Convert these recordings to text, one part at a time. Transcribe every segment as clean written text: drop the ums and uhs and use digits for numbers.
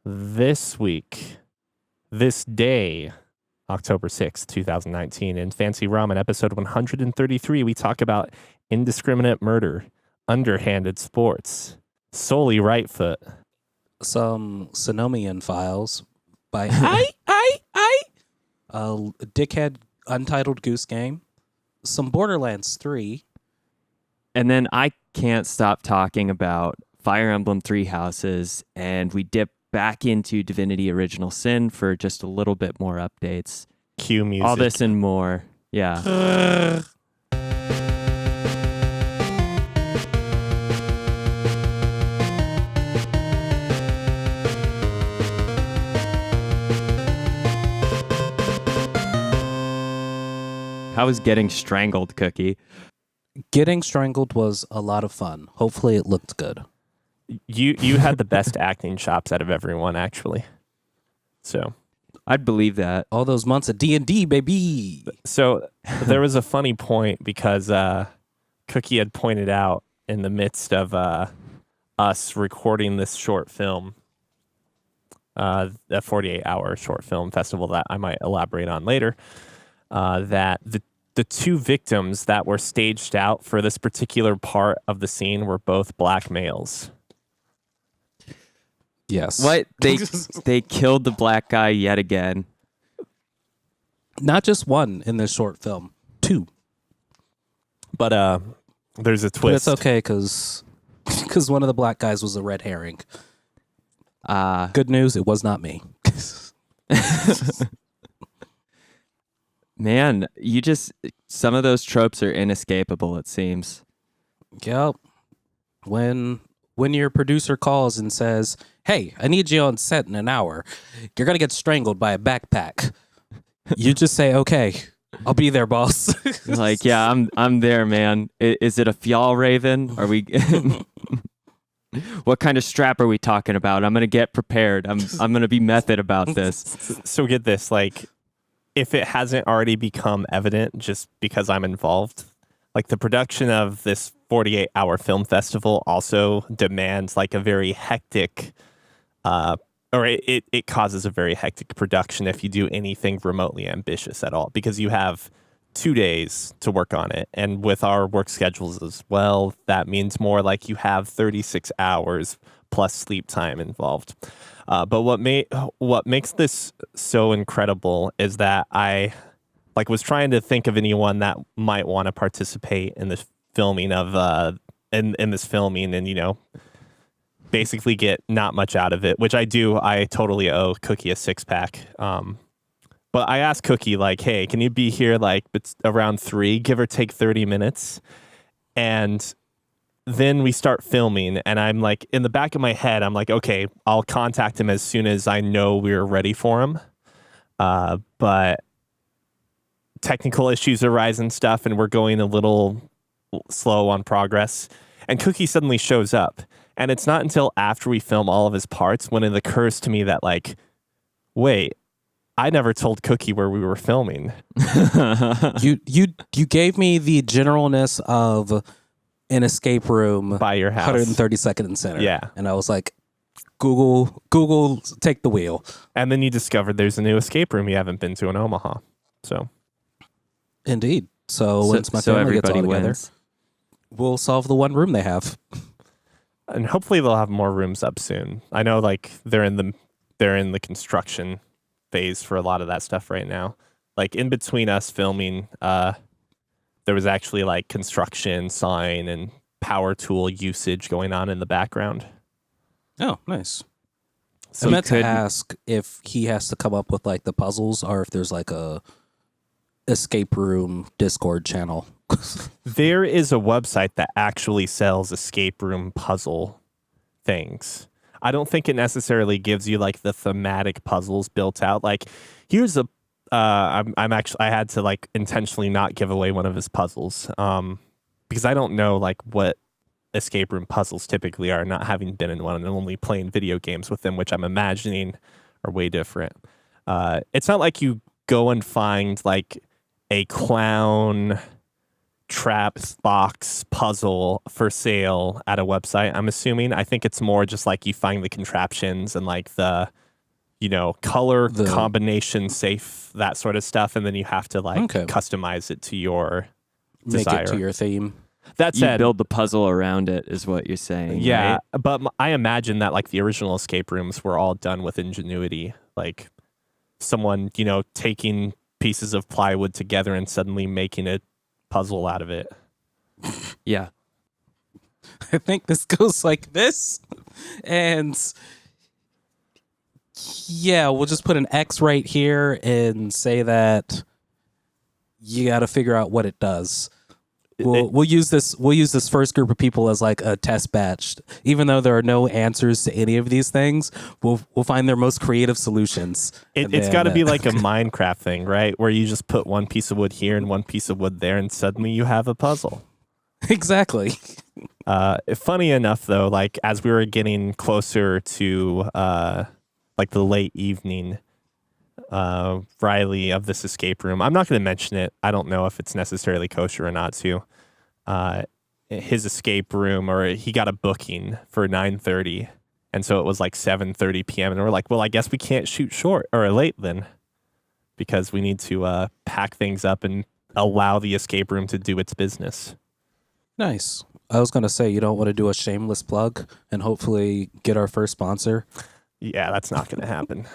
This week, this day, October 6th, 2019, in Fancy Ramen, episode 133, we talk about indiscriminate murder, underhanded sports, solely right foot. Some Sonomian files by I, Dickhead Untitled Goose Game, some Borderlands 3. And then I can't stop talking about Fire Emblem Three Houses, and we dip back into Divinity Original Sin for just a little bit more updates. Cue music. All this and more. Yeah. How was getting strangled, Cookie? Getting strangled was a lot of fun. Hopefully it looked good. You had the best acting chops out of everyone, actually. So I'd believe that. All those months of D&D, baby. So there was a funny point because Cookie had pointed out in the midst of us recording this short film, a 48-hour short film festival that I might elaborate on later, that the two victims that were staged out for this particular part of the scene were both black males. Yes. What? They killed the black guy yet again. Not just one in this short film. Two. But there's a But twist. it's okay because one of the black guys was a red herring. Good news, it was not me. Man, some of those tropes are inescapable, it seems. Yep. When your producer calls and says, "Hey, I need you on set in an hour. You're going to get strangled by a backpack." You just say, "Okay, I'll be there, boss." Like, yeah, I'm there, man. Is it a Fjall Raven? Are we What kind of strap are we talking about? I'm going to get prepared. I'm going to be method about this. So get this, like, if it hasn't already become evident just because I'm involved, like the production of this 48-hour film festival also demands like a very hectic, it causes a very hectic production if you do anything remotely ambitious at all, because you have 2 days to work on it. And with our work schedules as well, that means more like you have 36 hours plus sleep time involved. But what makes this so incredible is that I was trying to think of anyone that might want to participate in this filming of in this filming and basically get not much out of it, which I do. I totally owe Cookie a 6-pack. But I asked Cookie, like, hey, can you be here like around 3, give or take 30 minutes? And then we start filming, and I'm like, in the back of my head, I'm like, okay, I'll contact him as soon as I know we're ready for him. But technical issues arise and stuff, and we're going a little slow on progress. And Cookie suddenly shows up, and it's not until after we film all of his parts when it occurs to me that, like, wait, I never told Cookie where we were filming. You gave me the generalness of an escape room By your house. 132nd and Center. Yeah. And I was like, Google, take the wheel. And then you discovered there's a new escape room you haven't been to in Omaha. So Indeed. So once my family gets all together, we'll solve the one room they have. And hopefully they'll have more rooms up soon. I know, like, they're in the construction phase for a lot of that stuff right now. Like, in between us filming, there was actually like construction, sign, and power tool usage going on in the background. Oh, nice. So I meant to ask if he has to come up with like the puzzles or if there's like a escape room Discord channel. there is a website that actually sells escape room puzzle things. I don't think it necessarily gives you like the thematic puzzles built out. Like, here's a I had to like intentionally not give away one of his puzzles because I don't know like what escape room puzzles typically are, not having been in one and only playing video games with them, which I'm imagining are way different. It's not like you go and find like a clown trap box puzzle for sale at a website, I'm assuming. I think it's more just like you find the contraptions and like the, color combination safe, that sort of stuff. And then you have to like customize it to your desire. Make it to your theme. That You said, build the puzzle around it, is what you're saying. yeah, right? but I imagine that like the original escape rooms were all done with ingenuity. Like someone, taking pieces of plywood together and suddenly making a puzzle out of it. Yeah. I think this goes like this. And yeah, we'll just put an X right here and say that you got to figure out what it does. We'll use this first group of people as like a test batch. Even though there are no answers to any of these things, we'll find their most creative solutions. It's got to be like a Minecraft thing, right? Where you just put one piece of wood here and one piece of wood there, and suddenly you have a puzzle. Exactly. Funny enough, though, like as we were getting closer to like the late evening, Riley of this escape room, I'm not going to mention it. I don't know if it's necessarily kosher or not to. His escape room, or he got a booking for 9:30, and so it was like 7:30 p.m. and we're like, well, I guess we can't shoot short or late then, because we need to pack things up and allow the escape room to do its business. Nice. I was going to say, you don't want to do a shameless plug and hopefully get our first sponsor. Yeah, that's not going to happen.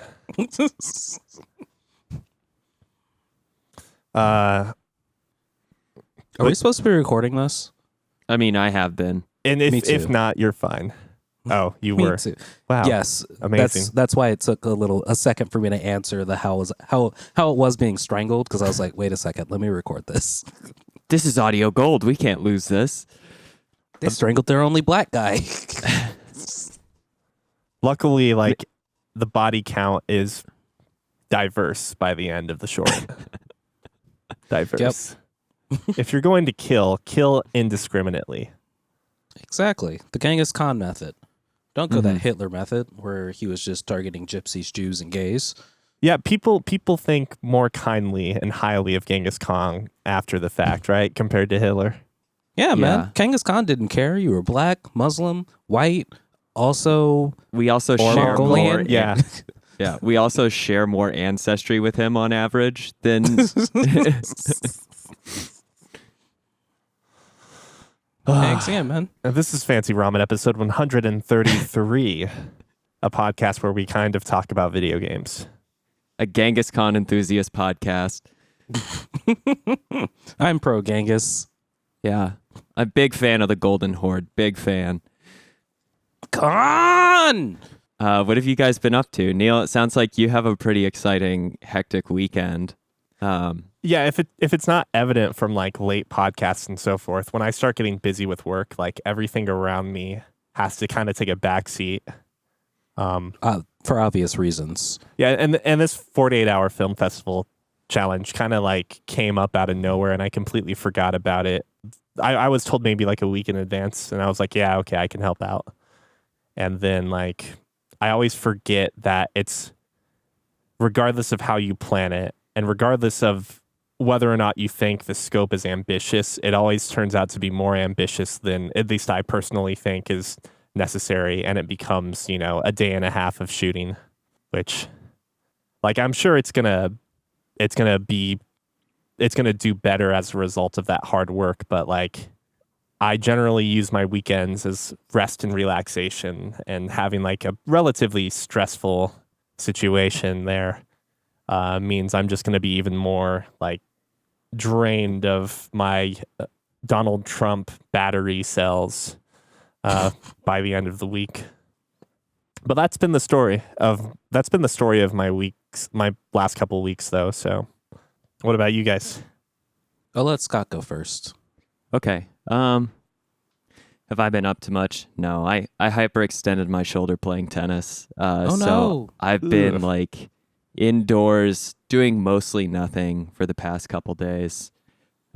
Are we supposed to be recording this? I mean, I have been. And if not, you're fine. Oh, you Me were. too. Wow. Yes, Amazing. That's why it took a second for me to answer the how it was being strangled, because I was like, wait a second, let me record this. This is audio gold. We can't lose this. They strangled their only black guy. Luckily, like the body count is diverse by the end of the short. Diverse. If you're going to kill indiscriminately. Exactly. The Genghis Khan method. Don't go that Hitler method where he was just targeting gypsies, Jews, and gays. Yeah, people think more kindly and highly of Genghis Khan after the fact, right? Compared to Hitler. Yeah, man. Genghis Khan didn't care. You were black, Muslim, white, also... We also share more... Mongolian. Yeah. Yeah, we also share more ancestry with him on average than... Thanks, yeah, man. This is Fancy Ramen episode 133, a podcast where we kind of talk about video games. A Genghis Khan enthusiast podcast. I'm pro Genghis. Yeah. I'm a big fan of the Golden Horde. Big fan. Khan! What have you guys been up to? Neil, it sounds like you have a pretty exciting, hectic weekend. Yeah, if it's not evident from like late podcasts and so forth, when I start getting busy with work, like everything around me has to kind of take a backseat. For obvious reasons. Yeah, and this 48-hour film festival challenge kind of like came up out of nowhere, and I completely forgot about it. I was told maybe like a week in advance, and I was like, yeah, okay, I can help out. And then like I always forget that it's regardless of how you plan it, and regardless of whether or not you think the scope is ambitious, it always turns out to be more ambitious than at least I personally think is necessary, and it becomes, a day and a half of shooting, which like I'm sure it's gonna do better as a result of that hard work, but like I generally use my weekends as rest and relaxation, and having like a relatively stressful situation there means I'm just going to be even more like drained of my Donald Trump battery cells by the end of the week. But that's been the story of my last couple of weeks though. So what about you guys? I'll let Scott go first. Okay. Have I been up to much? No, I hyperextended my shoulder playing tennis. So I've been like indoors doing mostly nothing for the past couple days.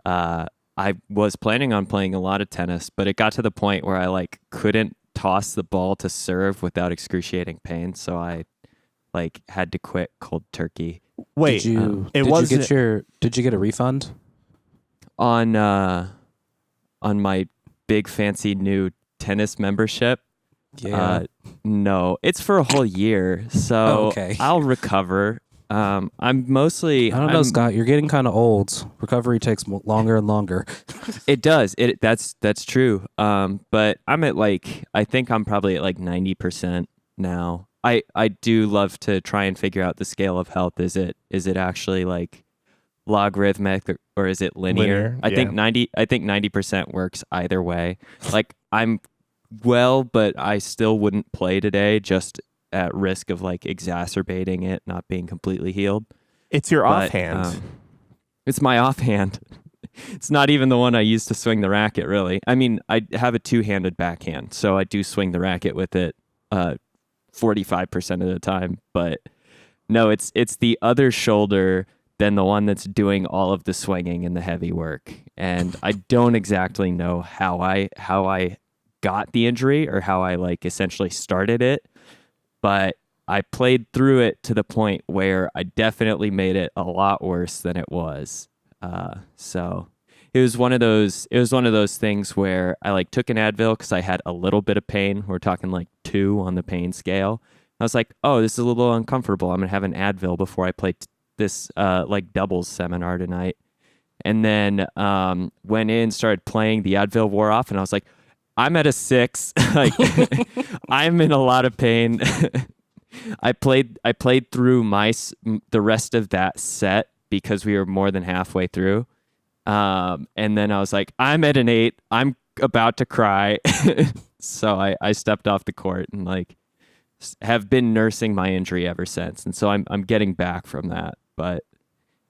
I was planning on playing a lot of tennis, but it got to the point where I like couldn't toss the ball to serve without excruciating pain, so I like had to quit cold turkey. Wait, did you get a refund? On my big fancy new tennis membership. Yeah. No, it's for a whole year, so Okay. I'll recover. I'm mostly. I don't know, Scott. You're getting kind of old. Recovery takes longer and longer. It does. That's true. But I'm at I think I'm probably at 90% now. I do love to try and figure out the scale of health. Is it actually logarithmic or is it linear? I think 90% works either way. I'm well, but I still wouldn't play today just at risk of exacerbating it, not being completely healed. It's your offhand. It's my offhand. It's not even the one I use to swing the racket, really. I mean, I have a two-handed backhand, so I do swing the racket with it 45% of the time. But no, it's the other shoulder than the one that's doing all of the swinging and the heavy work. And I don't exactly know how I got the injury or how I essentially started it, but I played through it to the point where I definitely made it a lot worse than it was. So it was one of those things where I took an Advil because I had a little bit of pain. We're talking 2 on the pain scale. I was like, oh, this is a little uncomfortable. I'm gonna have an Advil before I play this doubles seminar tonight. And then went in, started playing. The Advil wore off, and I was like, I'm at a 6. I'm in a lot of pain. I played through the rest of that set because we were more than halfway through. And then I was like, I'm at an 8. I'm about to cry. So I stepped off the court and have been nursing my injury ever since. And so I'm getting back from that, but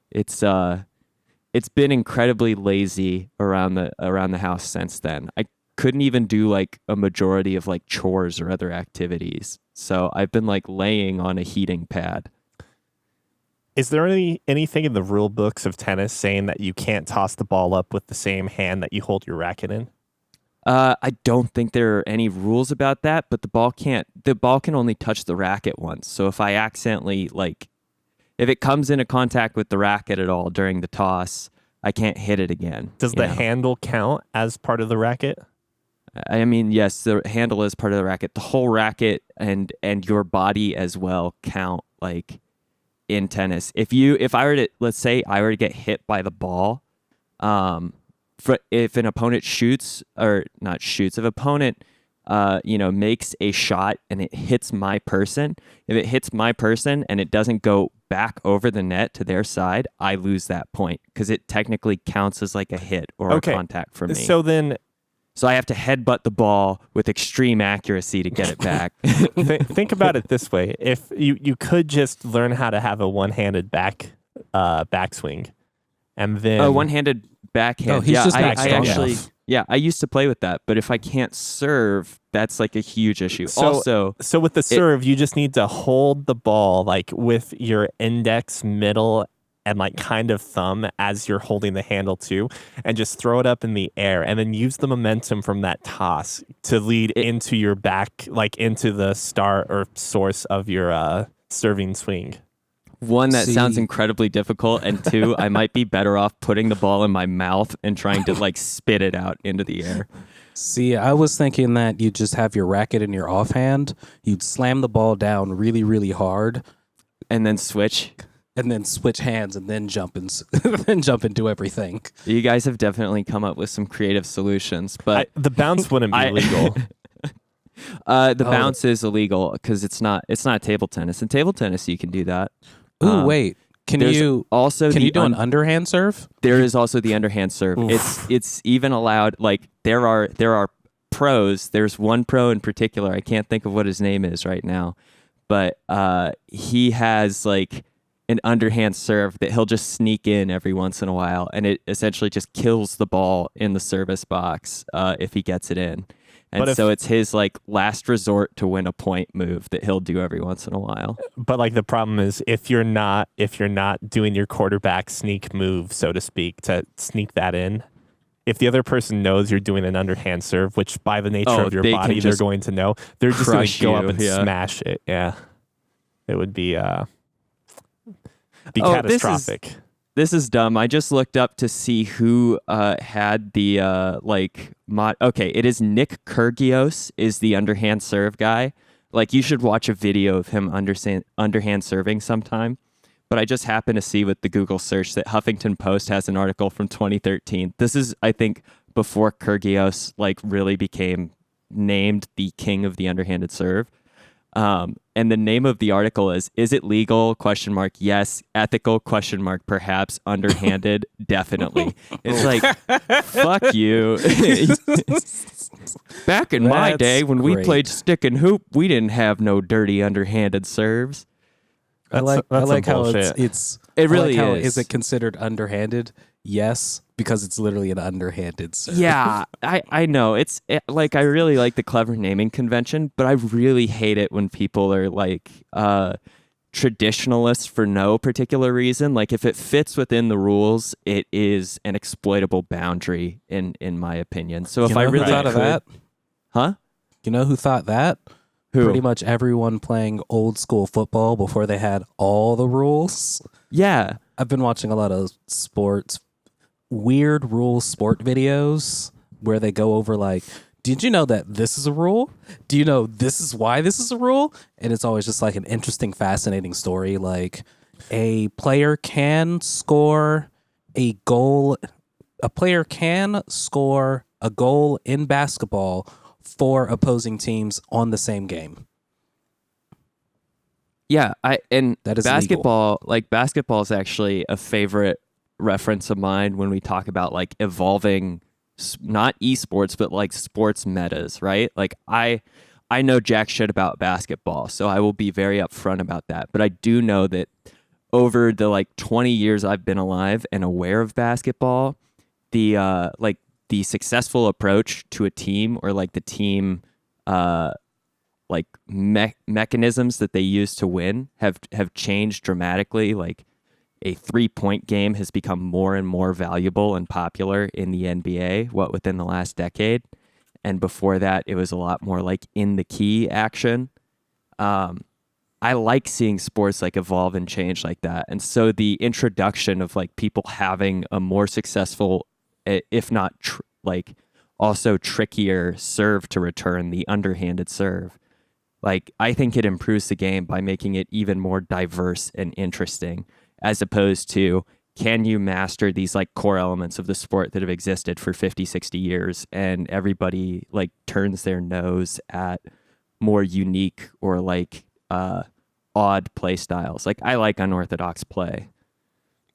it's been incredibly lazy around the house since then. I couldn't even do a majority of chores or other activities. So I've been laying on a heating pad. Is there anything in the rule books of tennis saying that you can't toss the ball up with the same hand that you hold your racket in? I don't think there are any rules about that, but the ball can only touch the racket once. So if I accidentally if it comes into contact with the racket at all during the toss, I can't hit it again. Does the handle count as part of the racket? I mean, yes, the handle is part of the racket. The whole racket and your body as well count in tennis. If I were to, let's say I were to get hit by the ball, if an opponent if opponent makes a shot and it hits my person, if it hits my person and it doesn't go back over the net to their side, I lose that point because it technically counts as a hit or a contact for me. So I have to headbutt the ball with extreme accuracy to get it back. Think about it this way: if you could just learn how to have a one-handed backswing, and then one-handed backhand. Oh, he's just not I strong actually, enough. yeah, I used to play with that, but if I can't serve, that's a huge issue. So with the serve, you just need to hold the ball with your index, middle, and kind of thumb as you're holding the handle too, and just throw it up in the air, and then use the momentum from that toss to lead into your back, into the start or source of your serving swing. One, that sounds incredibly difficult, and 2, I might be better off putting the ball in my mouth and trying to spit it out into the air. See, I was thinking that you'd just have your racket in your offhand, you'd slam the ball down really, really hard, and then switch hands, and then jump and do everything. You guys have definitely come up with some creative solutions, but the bounce wouldn't be legal. Bounce is illegal because it's not table tennis. In table tennis, you can do that. Ooh, wait. Can you do an underhand serve? There is also the underhand serve. Oof. It's even allowed. There are pros. There's one pro in particular. I can't think of what his name is right now, but he has an underhand serve that he'll just sneak in every once in a while, and it essentially just kills the ball in the service box if he gets it in. And so it's his last resort to win a point move that he'll do every once in a while. But the problem is if you're not doing your quarterback sneak move, so to speak, to sneak that in, if the other person knows you're doing an underhand serve, which by the nature of your body they're going to know, they're just going to go up and smash it. Yeah, it would be catastrophic. this is dumb. I just looked up to see who had the mod. Okay, it is Nick Kyrgios is the underhand serve guy. Like, you should watch a video of him underhand serving sometime. But I just happened to see with the Google search that Huffington Post has an article from 2013. This is, I think, before Kyrgios like really became named the king of the underhanded serve. And the name of the article is it legal? ? Yes. Ethical ? Perhaps. Underhanded? Definitely. It's like, fuck you. Back in my day when we played stick and hoop, we didn't have no dirty underhanded serves. I like how bullshit. It really is. is. Is it considered underhanded? Yes, because it's literally an underhanded serve. Yeah, I know. Like, I really like the clever naming convention, but I really hate it when people are like traditionalists for no particular reason. Like, if it fits within the rules, it is an exploitable boundary in my opinion. So if I really thought of that, huh? You know who thought that? Who? Pretty much everyone playing old school football before they had all the rules. Yeah. I've been watching a lot of weird rule sport videos where they go over like, did you know that this is a rule? Do you know this is why this is a rule? And it's always just like an interesting, fascinating story. Like, a player can score a goal. A player can score a goal in basketball for opposing teams on the same game. Yeah, that is basketball. Like, basketball is actually a favorite reference of mine when we talk about like evolving, not esports, but like sports metas, right? Like, I know jack shit about basketball, so I will be very upfront about that. But I do know that over the like 20 years I've been alive and aware of basketball, the successful approach to a team, or like the team mechanisms that they use to win have changed dramatically. Like, a 3-point game has become more and more valuable and popular in the NBA, within the last decade. And before that, it was a lot more like in the key action. I like seeing sports like evolve and change like that. And so the introduction of like people having a more successful, if not also trickier serve to return, the underhanded serve, like, I think it improves the game by making it even more diverse and interesting, as opposed to, can you master these like core elements of the sport that have existed for 50, 60 years, and everybody like turns their nose at more unique or like odd play styles. Like, I like unorthodox play.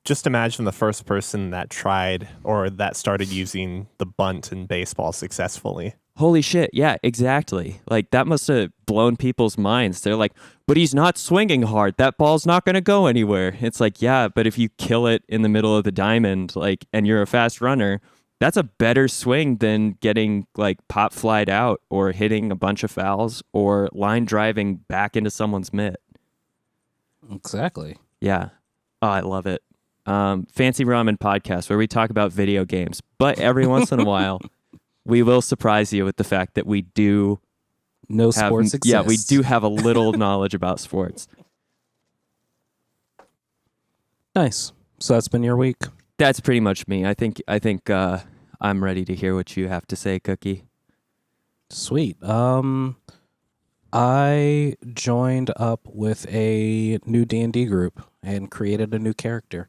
Just imagine the first person that tried or that started using the bunt in baseball successfully. Holy shit, yeah, exactly. Like, that must have blown people's minds. They're like, but he's not swinging hard. That ball's not going to go anywhere. It's like, yeah, but if you kill it in the middle of the diamond, like, and you're a fast runner, that's a better swing than getting like pop flied out or hitting a bunch of fouls or line driving back into someone's mitt. Exactly. Yeah. Oh, I love it. Fancy Ramen podcast where we talk about video games, but every once in a while we will surprise you with the fact that we do sports exist. Yeah, we do have a little knowledge about sports. Nice. So that's been your week. That's pretty much me. I think I'm ready to hear what you have to say, Cookie. Sweet. I joined up with a new D&D group and created a new character.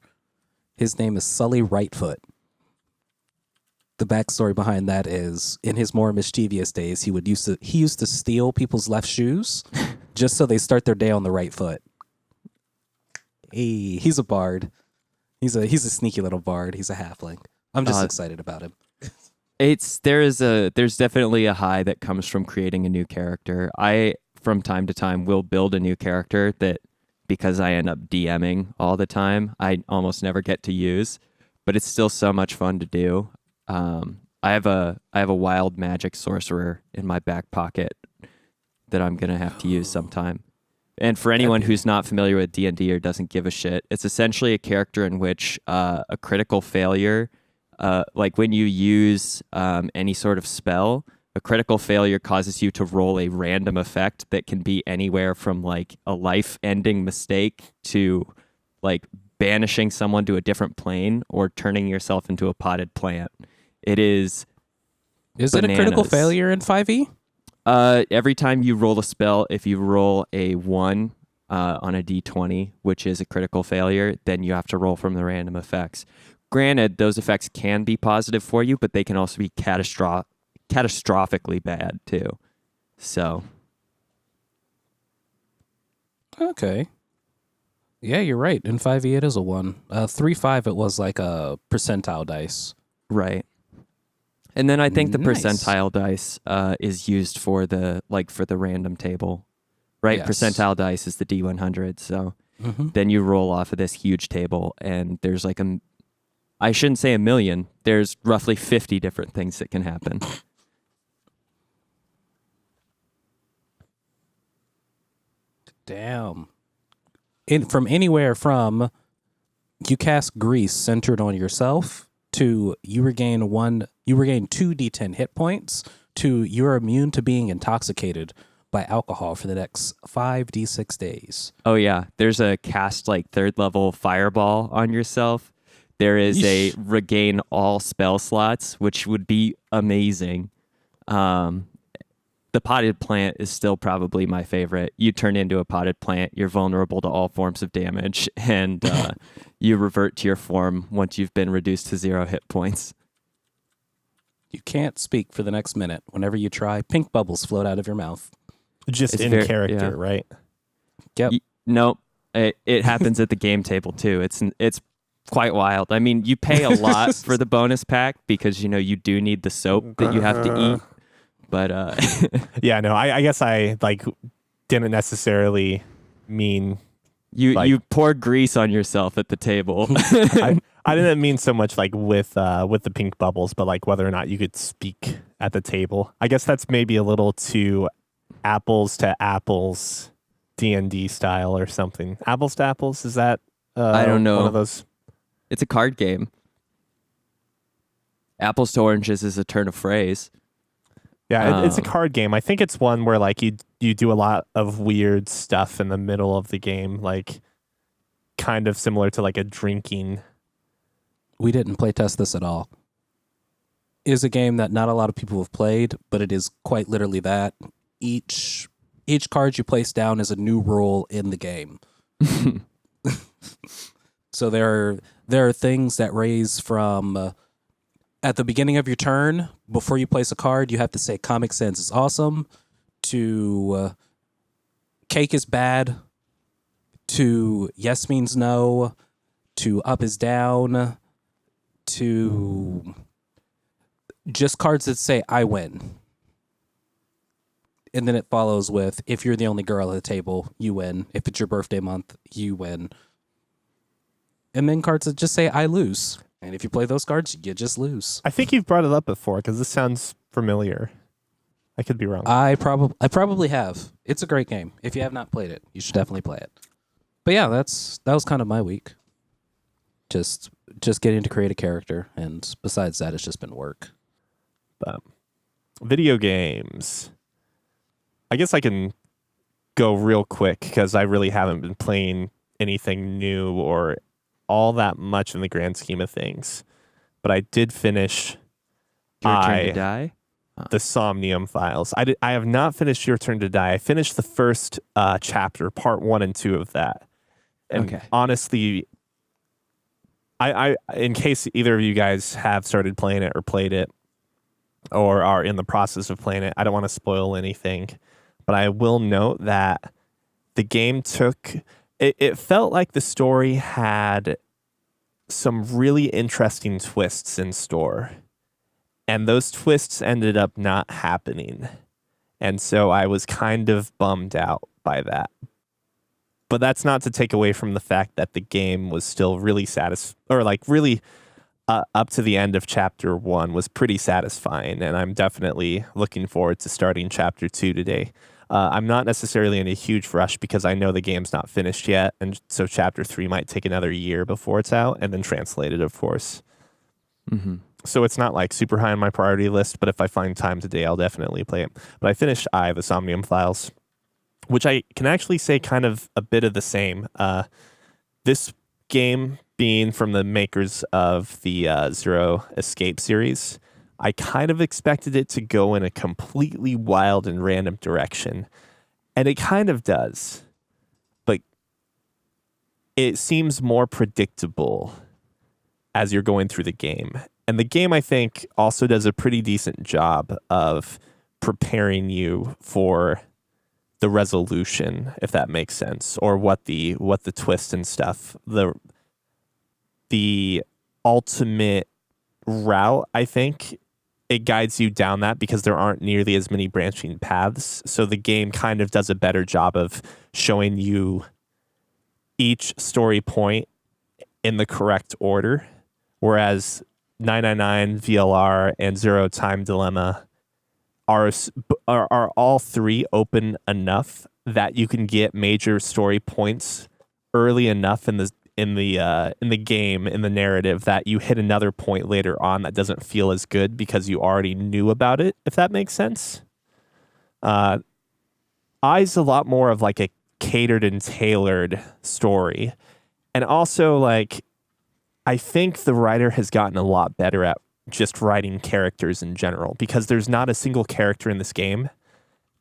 His name is Sully Rightfoot. The backstory behind that is, in his more mischievous days, he used to steal people's left shoes just so they start their day on the right foot. Hey, he's a bard. He's a sneaky little bard. He's a halfling. I'm just excited about him. There's definitely a high that comes from creating a new character. I, from time to time, will build a new character that, because I end up DMing all the time, I almost never get to use, but it's still so much fun to do. I have a wild magic sorcerer in my back pocket that I'm gonna have to use sometime. And for anyone who's not familiar with D&D or doesn't give a shit, it's essentially a character in which a critical failure, like when you use any sort of spell, a critical failure causes you to roll a random effect that can be anywhere from like a life-ending mistake to like banishing someone to a different plane or turning yourself into a potted plant. It is Is it a critical failure in 5e? Every time you roll a spell, if you roll a 1 on a d20, which is a critical failure, then you have to roll from the random effects. Granted, those effects can be positive for you, but they can also be catastrophically bad too. So. Okay. Yeah, you're right. In 5e, it is a 1. 3-5, it was like a percentile dice. Right. And then I think the Nice. percentile dice is used for the random table, right? Yes. Percentile dice is the D100. So then you roll off of this huge table, and there's like I shouldn't say a million. There's roughly 50 different things that can happen. Damn. From anywhere from you cast grease centered on yourself to you regain 2 d10 hit points to you're immune to being intoxicated by alcohol for the next 5d6 days. Oh yeah, there's a cast like 3rd level fireball on yourself. There is a regain all spell slots, which would be amazing. The potted plant is still probably my favorite. You turn into a potted plant, you're vulnerable to all forms of damage, and you revert to your form once you've been reduced to 0 hit points. You can't speak for the next minute. Whenever you try, pink bubbles float out of your mouth. Just It's in very- character, yeah. right? Yep. Nope. It happens at the game table too. It's quite wild. I mean, you pay a lot for the bonus pack because you do need the soap that you have to eat. But Yeah, no, I guess I didn't necessarily mean you pour grease on yourself at the table. I didn't mean so much with the pink bubbles, but whether or not you could speak at the table. I guess that's maybe a little too apples to apples D&D style or something. Apples to apples, is that I don't know. one of those? It's a card game. Apples to oranges is a turn of phrase. Yeah, it's a card game. I think it's one where you do a lot of weird stuff in the middle of the game, kind of similar to a drinking. We didn't play test this at all. It is a game that not a lot of people have played, but it is quite literally that. Each card you place down is a new rule in the game. So there are things that raise from at the beginning of your turn, before you place a card, you have to say Comic Sans is awesome, to cake is bad, to yes means no, to up is down, to just cards that say I win. And then it follows with, if you're the only girl at the table, you win. If it's your birthday month, you win. And then cards that just say I lose. And if you play those cards, you just lose. I think you've brought it up before because this sounds familiar. I could be wrong. I probably have. It's a great game. If you have not played it, you should definitely play it. But yeah, that was kind of my week. Just getting to create a character, and besides that, it's just been work. Video games. I guess I can go real quick because I really haven't been playing anything new or all that much in the grand scheme of things. But I did finish Your Turn to Die? the Somnium Files. I have not finished Your Turn to Die. I finished the first chapter, part 1 and 2 of that. And honestly, I in case either of you guys have started playing it or played it or are in the process of playing it, I don't want to spoil anything. But I will note that the game it felt like the story had some really interesting twists in store. And those twists ended up not happening. And so I was kind of bummed out by that. But that's not to take away from the fact that the game was still really up to the end of chapter 1 was pretty satisfying. And I'm definitely looking forward to starting chapter 2 today. I'm not necessarily in a huge rush because I know the game's not finished yet. And so chapter 3 might take another year before it's out and then translated, of course. Mm-hmm. So it's not super high on my priority list, but if I find time today, I'll definitely play it. But I finished the Somnium Files, which I can actually say kind of a bit of the same. This game being from the makers of the Zero Escape series, I kind of expected it to go in a completely wild and random direction. And it kind of does. But it seems more predictable as you're going through the game. And the game, I think, also does a pretty decent job of preparing you for the resolution, if that makes sense, or what the twist and stuff, the ultimate route. I think it guides you down that because there aren't nearly as many branching paths. So the game kind of does a better job of showing you each story point in the correct order, whereas 999 VLR and Zero Time Dilemma are all three open enough that you can get major story points early enough in the game, in the narrative, that you hit another point later on that doesn't feel as good because you already knew about it, if that makes sense. I's a lot more of like a catered and tailored story. And also, like, I think the writer has gotten a lot better at just writing characters in general, because there's not a single character in this game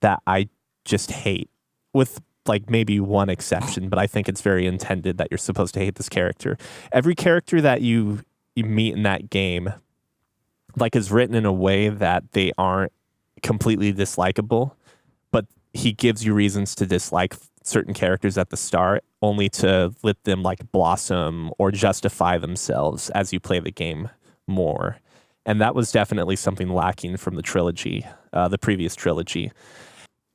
that I just hate, with like maybe one exception, but I think it's very intended that you're supposed to hate this character. Every character that you meet in that game, like, is written in a way that they aren't completely dislikable, but he gives you reasons to dislike certain characters at the start, only to let them like blossom or justify themselves as you play the game more. And that was definitely something lacking from the trilogy, the previous trilogy.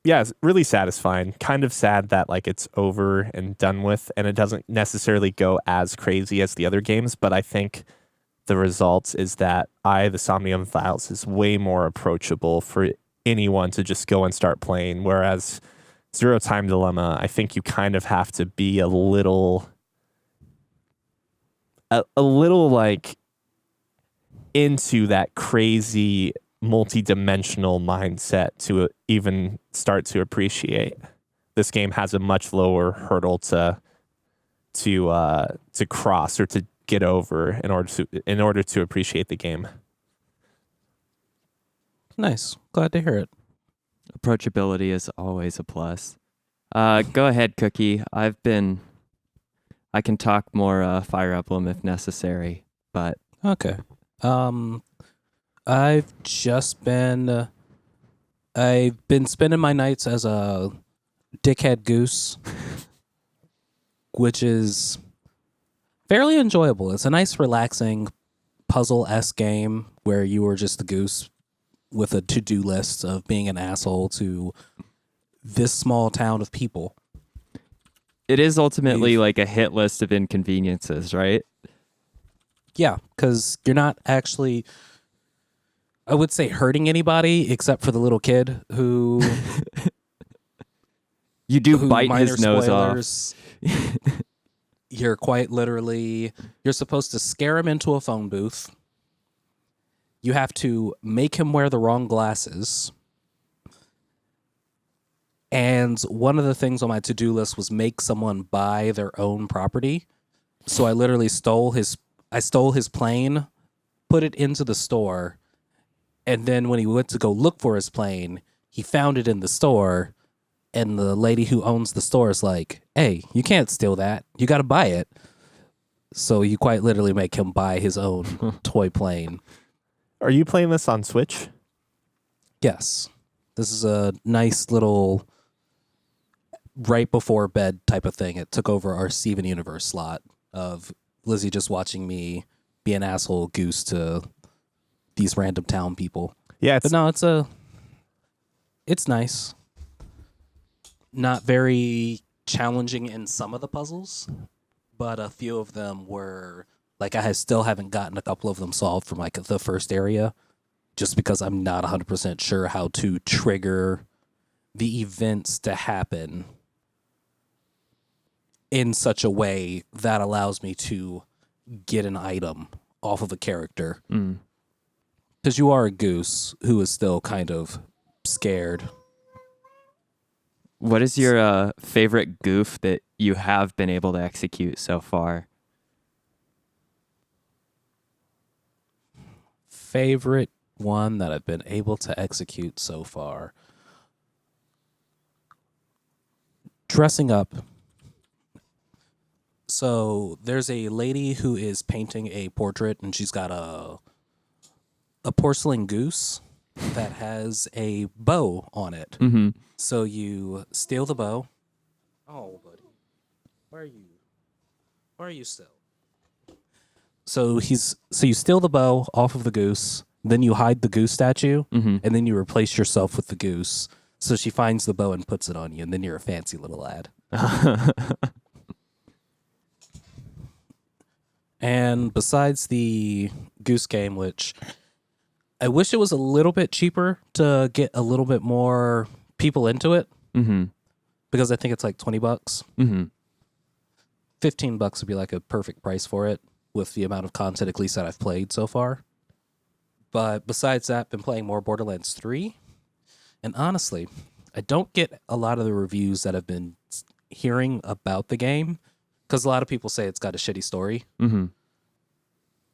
Yeah, it's really satisfying. Kind of sad that like it's over and done with, and it doesn't necessarily go as crazy as the other games, but I think the result is that the Somnium Files is way more approachable for anyone to just go and start playing, whereas Zero Time Dilemma, I think you kind of have to be a little like into that crazy multi-dimensional mindset to even start to appreciate. This game has a much lower hurdle to cross or to get over in order to appreciate the game. Nice. Glad to hear it. Approachability is always a plus. Go ahead, Cookie. I can talk more Fire Emblem if necessary, but Okay. I've been spending my nights as a dickhead goose, which is fairly enjoyable. It's a nice, relaxing, puzzle-esque game where you are just the goose with a to-do list of being an asshole to this small town of people. it is ultimately like a hit list of inconveniences, right? Yeah, because you're not actually, I would say, hurting anybody except for the little kid who... You do bite his nose spoilers, off. You're quite literally, you're supposed to scare him into a phone booth. You have to make him wear the wrong glasses. And one of the things on my to-do list was make someone buy their own property. So I literally stole his plane, put it into the store, and then when he went to go look for his plane, he found it in the store, and the lady who owns the store is like, "Hey, you can't steal that. You got to buy it." So you quite literally make him buy his own toy plane. Are you playing this on Switch? Yes. This is a nice little right before bed type of thing. It took over our Steven Universe slot of Lizzie just watching me be an asshole goose to these random town people. Yeah, but no, it's nice. Not very challenging in some of the puzzles, but a few of them were like I still haven't gotten a couple of them solved from like the first area, just because I'm not 100% sure how to trigger the events to happen in such a way that allows me to get an item off of a character. Because you are a goose who is still kind of scared. What is your favorite goof that you have been able to execute so far? favorite one that I've been able to execute so far. Dressing up. So there's a lady who is painting a portrait, and she's got a porcelain goose that has a bow on it. Mm-hmm. So you steal the bow. Oh, buddy, where are you still? So you steal the bow off of the goose, then you hide the goose statue, Mm-hmm. and then you replace yourself with the goose. So she finds the bow and puts it on you, and then you're a fancy little lad. And besides the goose game, which I wish it was a little bit cheaper to get a little bit more people into it, Mm-hmm. because I think it's like $20. Mm-hmm. $15 would be like a perfect price for it with the amount of content, at least that I've played so far. But besides that, been playing more Borderlands 3. And honestly, I don't get a lot of the reviews that I've been hearing about the game, because a lot of people say it's got a shitty story. Mm-hmm.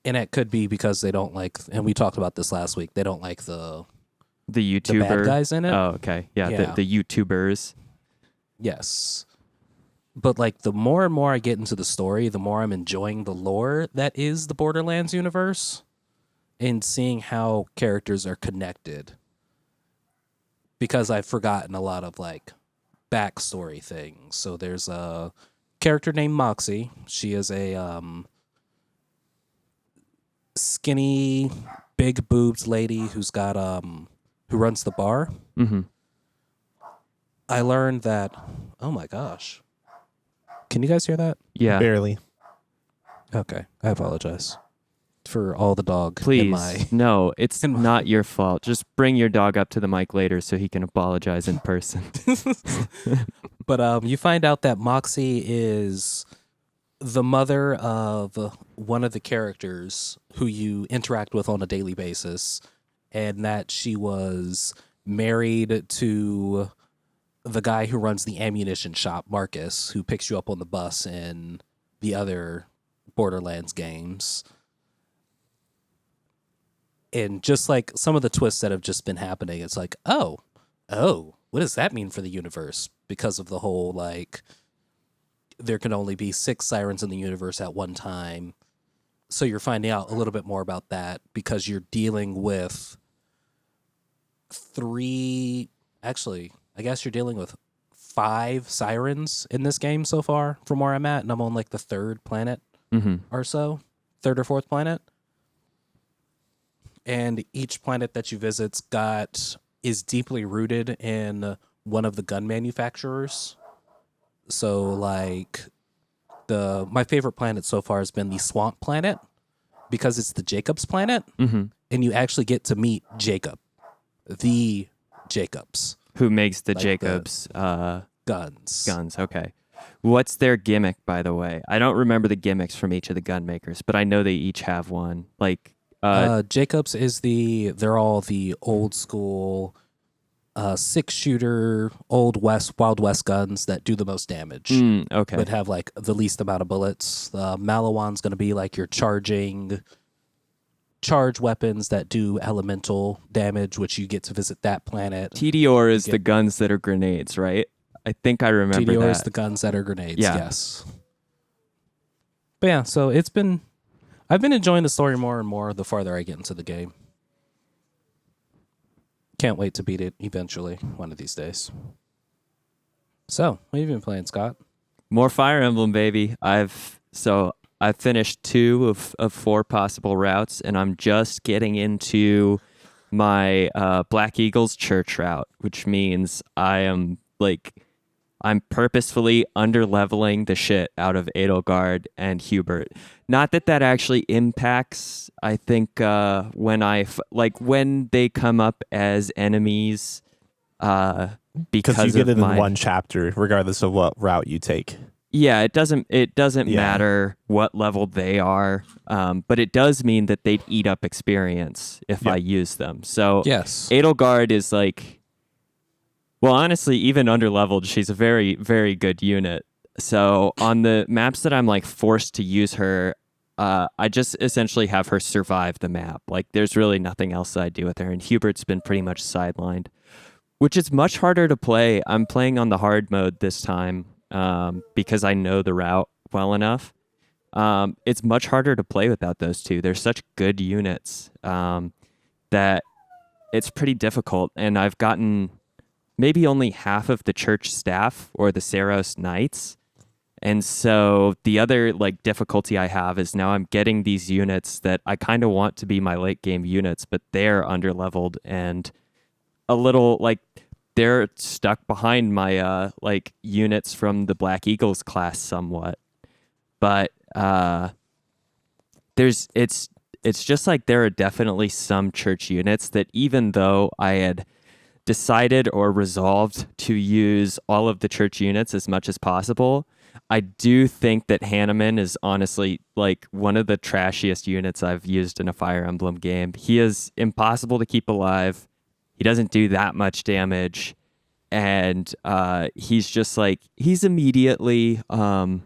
And it could be because they don't like, and we talked about this last week, they don't like the YouTuber bad guys in it. Oh, okay. Yeah, Yeah. The YouTubers. Yes. But like the more and more I get into the story, the more I'm enjoying the lore that is the Borderlands universe and seeing how characters are connected. Because I've forgotten a lot of like backstory things. So there's a character named Moxie. She is a skinny, big boobs lady who's got who runs the bar. Mm-hmm. I learned that, oh my gosh. Can you guys hear that? Yeah. Barely. Okay, I apologize for all the dog. Please, no, it's not your fault. Just bring your dog up to the mic later so he can apologize in person. But you find out that Moxie is the mother of one of the characters who you interact with on a daily basis, and that she was married to the guy who runs the ammunition shop, Marcus, who picks you up on the bus in the other Borderlands games. And just like some of the twists that have just been happening, it's like, oh, what does that mean for the universe? Because of the whole, like, there can only be 6 sirens in the universe at one time. So you're finding out a little bit more about that because you're dealing with 3, actually, I guess you're dealing with 5 sirens in this game so far from where I'm at. And I'm on like the 3rd planet Mm-hmm. or so, 3rd or 4th planet. And each planet that you visit's is deeply rooted in one of the gun manufacturers. So like my favorite planet so far has been the Swamp Planet because it's the Jacobs planet. Mm-hmm. And you actually get to meet Jacob, the Jacobs. Who makes the Like Jacobs Guns. guns? Okay. What's their gimmick, by the way? I don't remember the gimmicks from each of the gun makers, but I know they each have one. Like Jacobs they're all the old school 6-shooter Wild West guns that do the most damage. okay. But have like the least amount of bullets. The Malawan's going to be like your charge weapons that do elemental damage, which you get to visit that planet. TDR is the guns that are grenades, right? I think I remember TDR that. is the guns that are grenades. Yeah. Yes. But yeah, so I've been enjoying the story more and more the farther I get into the game. Can't wait to beat it eventually, one of these days. So, what have you been playing, Scott? More Fire Emblem, baby. I've finished 2 of 4 possible routes, and I'm just getting into my Black Eagles Church route, which means I'm purposefully underleveling the shit out of Edelgard and Hubert. Not that actually impacts, I think, when they come up as enemies, because you get it of in one chapter, regardless of what route you take. Yeah, it doesn't matter what level they are, but it does mean that they'd eat up experience if I use them. So Yes. Edelgard is like, well, honestly, even underleveled, she's a very, very good unit. So on the maps that I'm like forced to use her, I just essentially have her survive the map. Like, there's really nothing else that I do with her. And Hubert's been pretty much sidelined, which is much harder to play. I'm playing on the hard mode this time because I know the route well enough. It's much harder to play without those two. They're such good units that it's pretty difficult. And I've gotten maybe only half of the church staff or the Saros Knights. And so the other like difficulty I have is now I'm getting these units that I kind of want to be my late game units, but they're underleveled and a little like they're stuck behind my like units from the Black Eagles class somewhat. But it's just like there are definitely some church units that even though I had decided or resolved to use all of the church units as much as possible, I do think that Hanneman is honestly like one of the trashiest units I've used in a Fire Emblem game. He is impossible to keep alive. He doesn't do that much damage. And he's just like, he's immediately in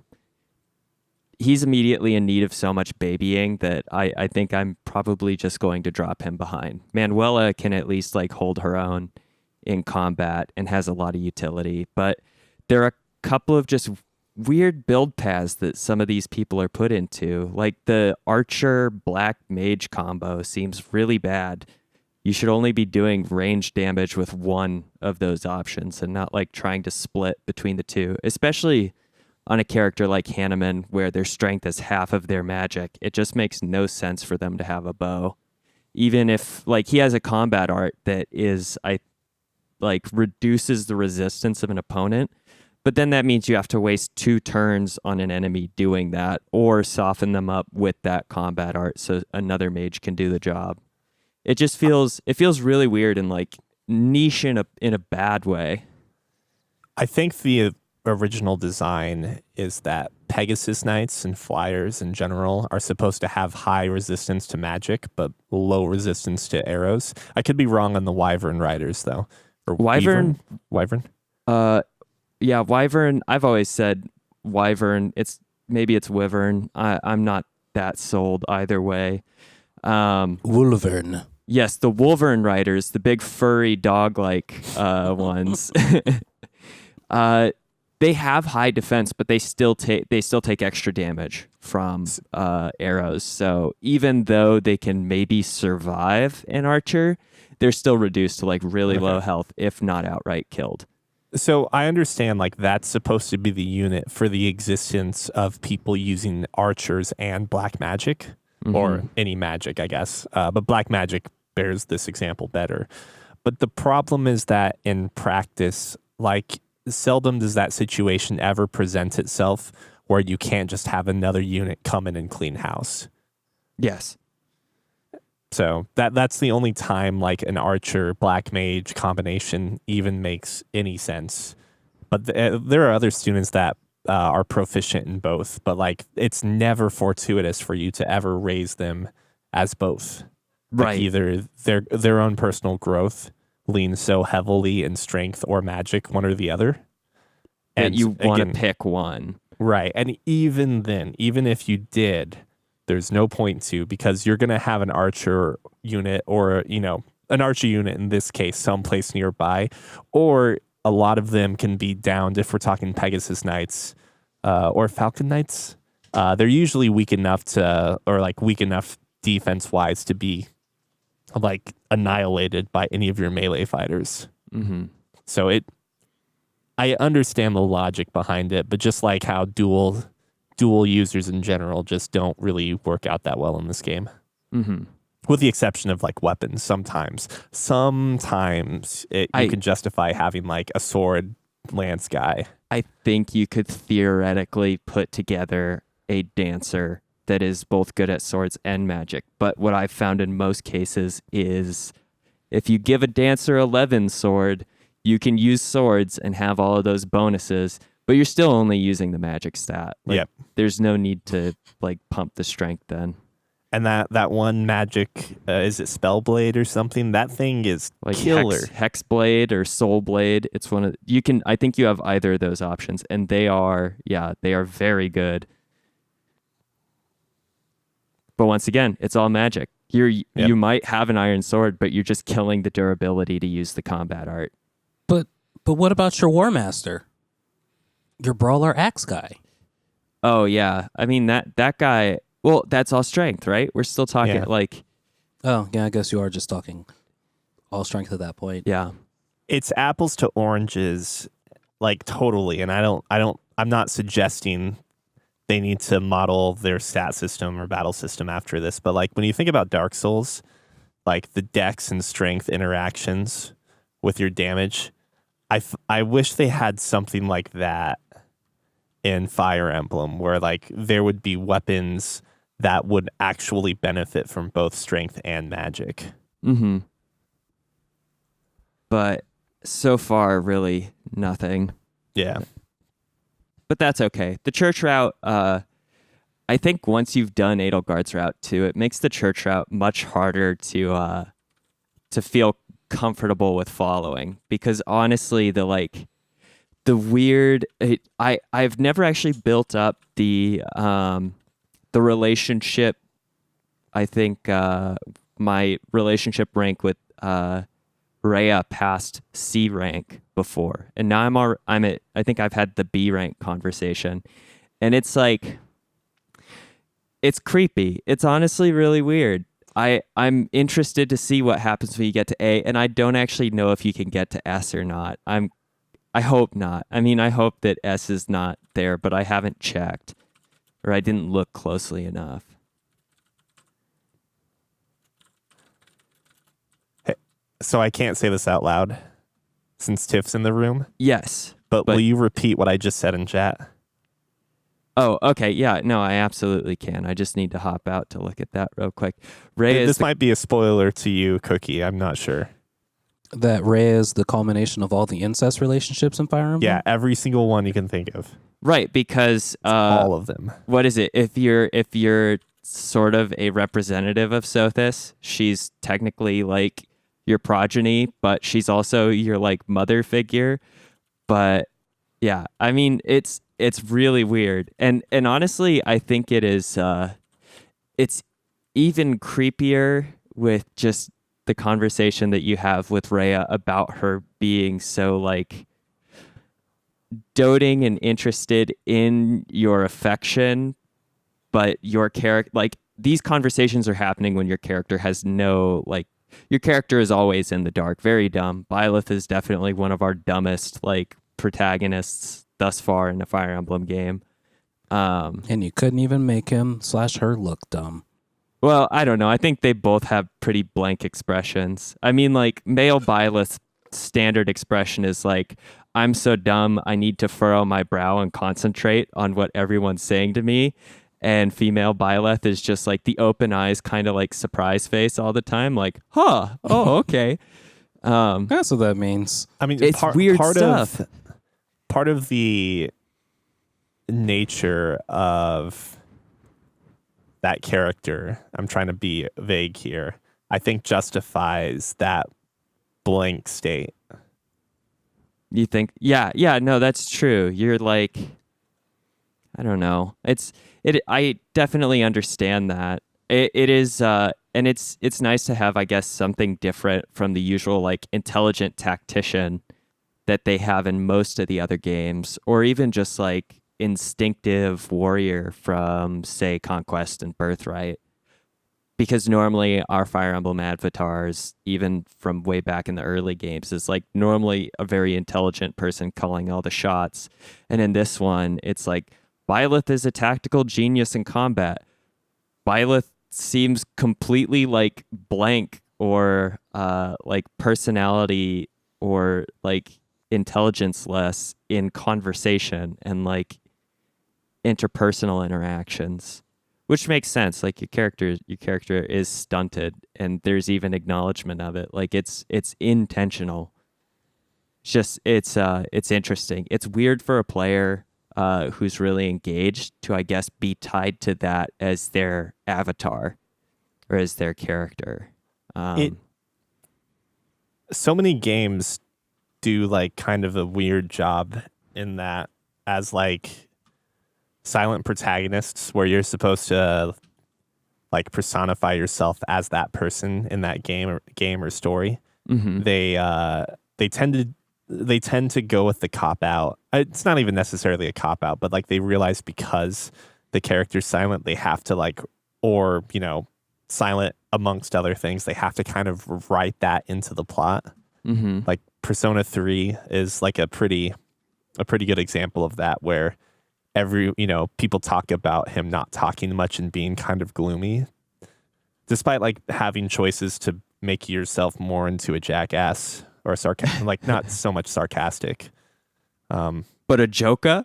need of so much babying that I think I'm probably just going to drop him behind. Manuela can at least like hold her own in combat and has a lot of utility. But there are a couple of just weird build paths that some of these people are put into. Like the Archer Black Mage combo seems really bad. You should only be doing range damage with one of those options and not like trying to split between the two, especially on a character like Hanneman where their strength is half of their magic. It just makes no sense for them to have a bow. Even if like he has a combat art that is reduces the resistance of an opponent, but then that means you have to waste 2 turns on an enemy doing that or soften them up with that combat art so another mage can do the job. It just feels really weird and like niche in a bad way. I think the original design is that Pegasus Knights and Flyers in general are supposed to have high resistance to magic, but low resistance to arrows. I could be wrong on the Wyvern Riders, though. Or Wyvern? Wyvern? Yeah, Wyvern. I've always said Wyvern. Maybe it's Wyvern. I'm not that sold either way. Wolvern. Yes, the Wolvern Riders, the big furry dog-like ones. They have high defense, but they still take extra damage from arrows. So even though they can maybe survive an archer, they're still reduced to like really low health, if not outright killed. So I understand like that's supposed to be the unit for the existence of people using archers and black magic, or any magic, I guess. But black magic bears this example better. But the problem is that in practice, like seldom does that situation ever present itself where you can't just have another unit come in and clean house. Yes. So that's the only time like an archer black mage combination even makes any sense. But there are other students that are proficient in both, but like it's never fortuitous for you to ever raise them as both. Right. Like either their own personal growth leans so heavily in strength or magic, one or the other. And you want to pick one. Right. And even then, even if you did, there's no point to, because you're going to have an archer unit or, an archer unit in this case, someplace nearby, or a lot of them can be downed if we're talking Pegasus Knights or Falcon Knights. They're usually weak enough defense-wise to be like annihilated by any of your melee fighters. Mm-hmm. So I understand the logic behind it, but just like how dual users in general just don't really work out that well in this game. Mm-hmm. With the exception of like weapons, sometimes you can justify having like a sword lance guy. I think you could theoretically put together a dancer that is both good at swords and magic. But what I've found in most cases is if you give a dancer a Levin sword, you can use swords and have all of those bonuses, but you're still only using the magic stat. Like, yep. There's no need to like pump the strength then. And that one magic, is it Spellblade or something? That thing is like killer. Hexblade or Soulblade. It's one of I think you have either of those options, and they are very good. But once again, it's all magic. You might have an iron sword, but you're just killing the durability to use the combat art. But what about your War Master? Your brawler axe guy? Oh yeah. I mean that guy, well, that's all strength, right? We're still talking like Oh, yeah, I guess you are just talking all strength at that point. yeah. It's apples to oranges, like totally. And I'm not suggesting they need to model their stat system or battle system after this. But like when you think about Dark Souls, like the dex and strength interactions with your damage, I wish they had something like that in Fire Emblem, where like there would be weapons that would actually benefit from both strength and magic. Mm-hmm. But so far, really nothing. Yeah. But that's okay. The church route, I think once you've done Edelgard's route too, it makes the church route much harder to feel comfortable with following, because honestly, I've never actually built up the relationship. I think my relationship rank with Rhea past C rank before, and now I think I've had the B rank conversation, and it's like, it's creepy. It's honestly really weird. I'm interested to see what happens when you get to A, and I don't actually know if you can get to S or not. I hope not. I mean, I hope that S is not there, but I haven't checked, or I didn't look closely enough. So I can't say this out loud since Tiff's in the room, Yes. but will you repeat what I just said in chat? Oh, okay. Yeah, no, I absolutely can. I just need to hop out to look at that real quick. Ray This might be a spoiler to you, Cookie. I'm not sure. That Rey is the culmination of all the incest relationships in Fire Emblem? Yeah, every single one you can think of. right, because All of them. what is it? If you're sort of a representative of Sothis, she's technically like your progeny, but she's also your like mother figure. But yeah, I mean, it's really weird, and honestly, I think it's even creepier with just the conversation that you have with Rhea about her being so like doting and interested in your affection, but your character, like, these conversations are happening when your character has no, like, your character is always in the dark. Very dumb. Byleth is definitely one of our dumbest like protagonists thus far in a Fire Emblem game. And you couldn't even make him / her look dumb. Well, I don't know. I think they both have pretty blank expressions. I mean, like, male Byleth's standard expression is like, I'm so dumb, I need to furrow my brow and concentrate on what everyone's saying to me. And female Byleth is just like the open eyes, kind of like surprise face all the time, like, huh, oh, okay. That's what that means. I mean, It's weird stuff. Part of the nature of that character, I'm trying to be vague here, I think justifies that blank state. You think, yeah, no, that's true. You're like, I don't know. I definitely understand that. It is, and it's nice to have, I guess, something different from the usual like intelligent tactician that they have in most of the other games, or even just like instinctive warrior from, say, Conquest and Birthright. Because normally our Fire Emblem avatars, even from way back in the early games, is like normally a very intelligent person calling all the shots. And in this one, it's like, Byleth is a tactical genius in combat. Byleth seems completely like blank, or like personality, or like intelligence less in conversation and like interpersonal interactions, which makes sense. Like, your character is stunted, and there's even acknowledgement of it. Like, it's intentional. It's interesting. It's weird for a player who's really engaged to, I guess, be tied to that as their avatar or as their character. So many games do like kind of a weird job in that, as like silent protagonists, where you're supposed to like personify yourself as that person in that game or story, Mm-hmm. they tend to go with the cop out. It's not even necessarily a cop out, but like they realize because the character's silent, they have to like, or silent amongst other things, they have to kind of write that into the plot. Mm-hmm. Like Persona 3 is like a pretty good example of that, where people talk about him not talking much and being kind of gloomy, despite like having choices to make yourself more into a jackass or like not so much sarcastic. But a joker?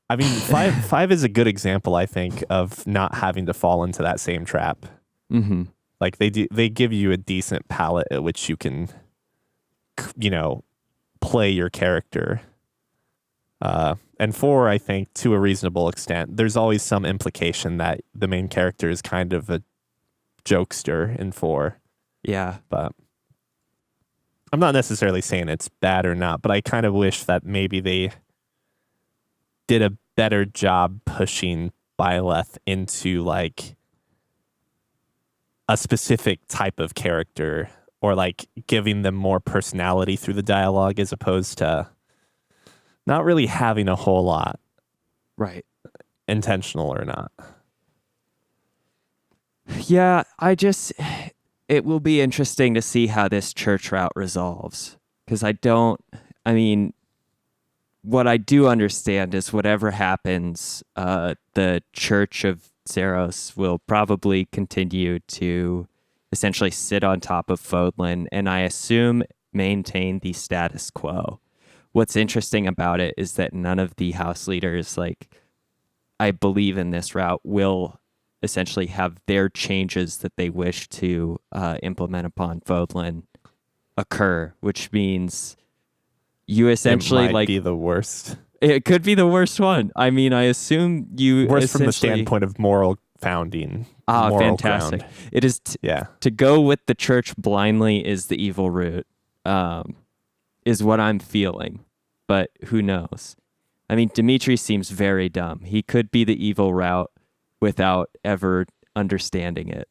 I mean, five is a good example, I think, of not having to fall into that same trap. Mm-hmm. Like they give you a decent palette at which you can, play your character. And 4, I think, to a reasonable extent, there's always some implication that the main character is kind of a jokester in 4. Yeah. But I'm not necessarily saying it's bad or not, but I kind of wish that maybe they did a better job pushing Byleth into like a specific type of character, or like giving them more personality through the dialogue, as opposed to not really having a whole lot, Right. intentional or not. Yeah, it will be interesting to see how this church route resolves. Because what I do understand is whatever happens, the Church of Zeros will probably continue to essentially sit on top of Fodlan, and I assume maintain the status quo. What's interesting about it is that none of the house leaders, I believe in this route, will essentially have their changes that they wish to implement upon Fodlan occur, which means you essentially it might be the worst. It could be the worst one. I mean, I assume you worst from the standpoint of moral founding. Moral fantastic! ground. It is Yeah. To go with the church blindly is the evil route. Is what I'm feeling, but who knows? I mean, Dimitri seems very dumb. He could be the evil route without ever understanding it.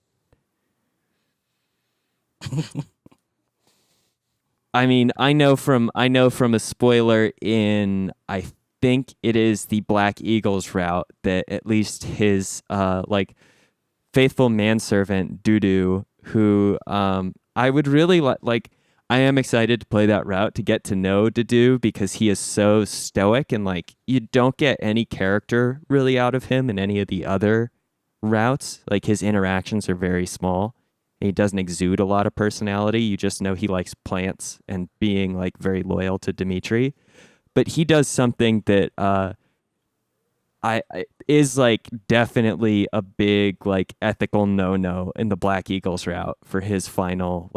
I mean, I know from a spoiler in, I think it is the Black Eagles route, that at least his faithful manservant Dudu, who I would really like. I am excited to play that route to get to know Dudu, because he is so stoic, and like you don't get any character really out of him in any of the other routes. Like his interactions are very small. He doesn't exude a lot of personality. You just know he likes plants and being like very loyal to Dimitri. But he does something that I is like definitely a big like ethical no in the Black Eagles route for his final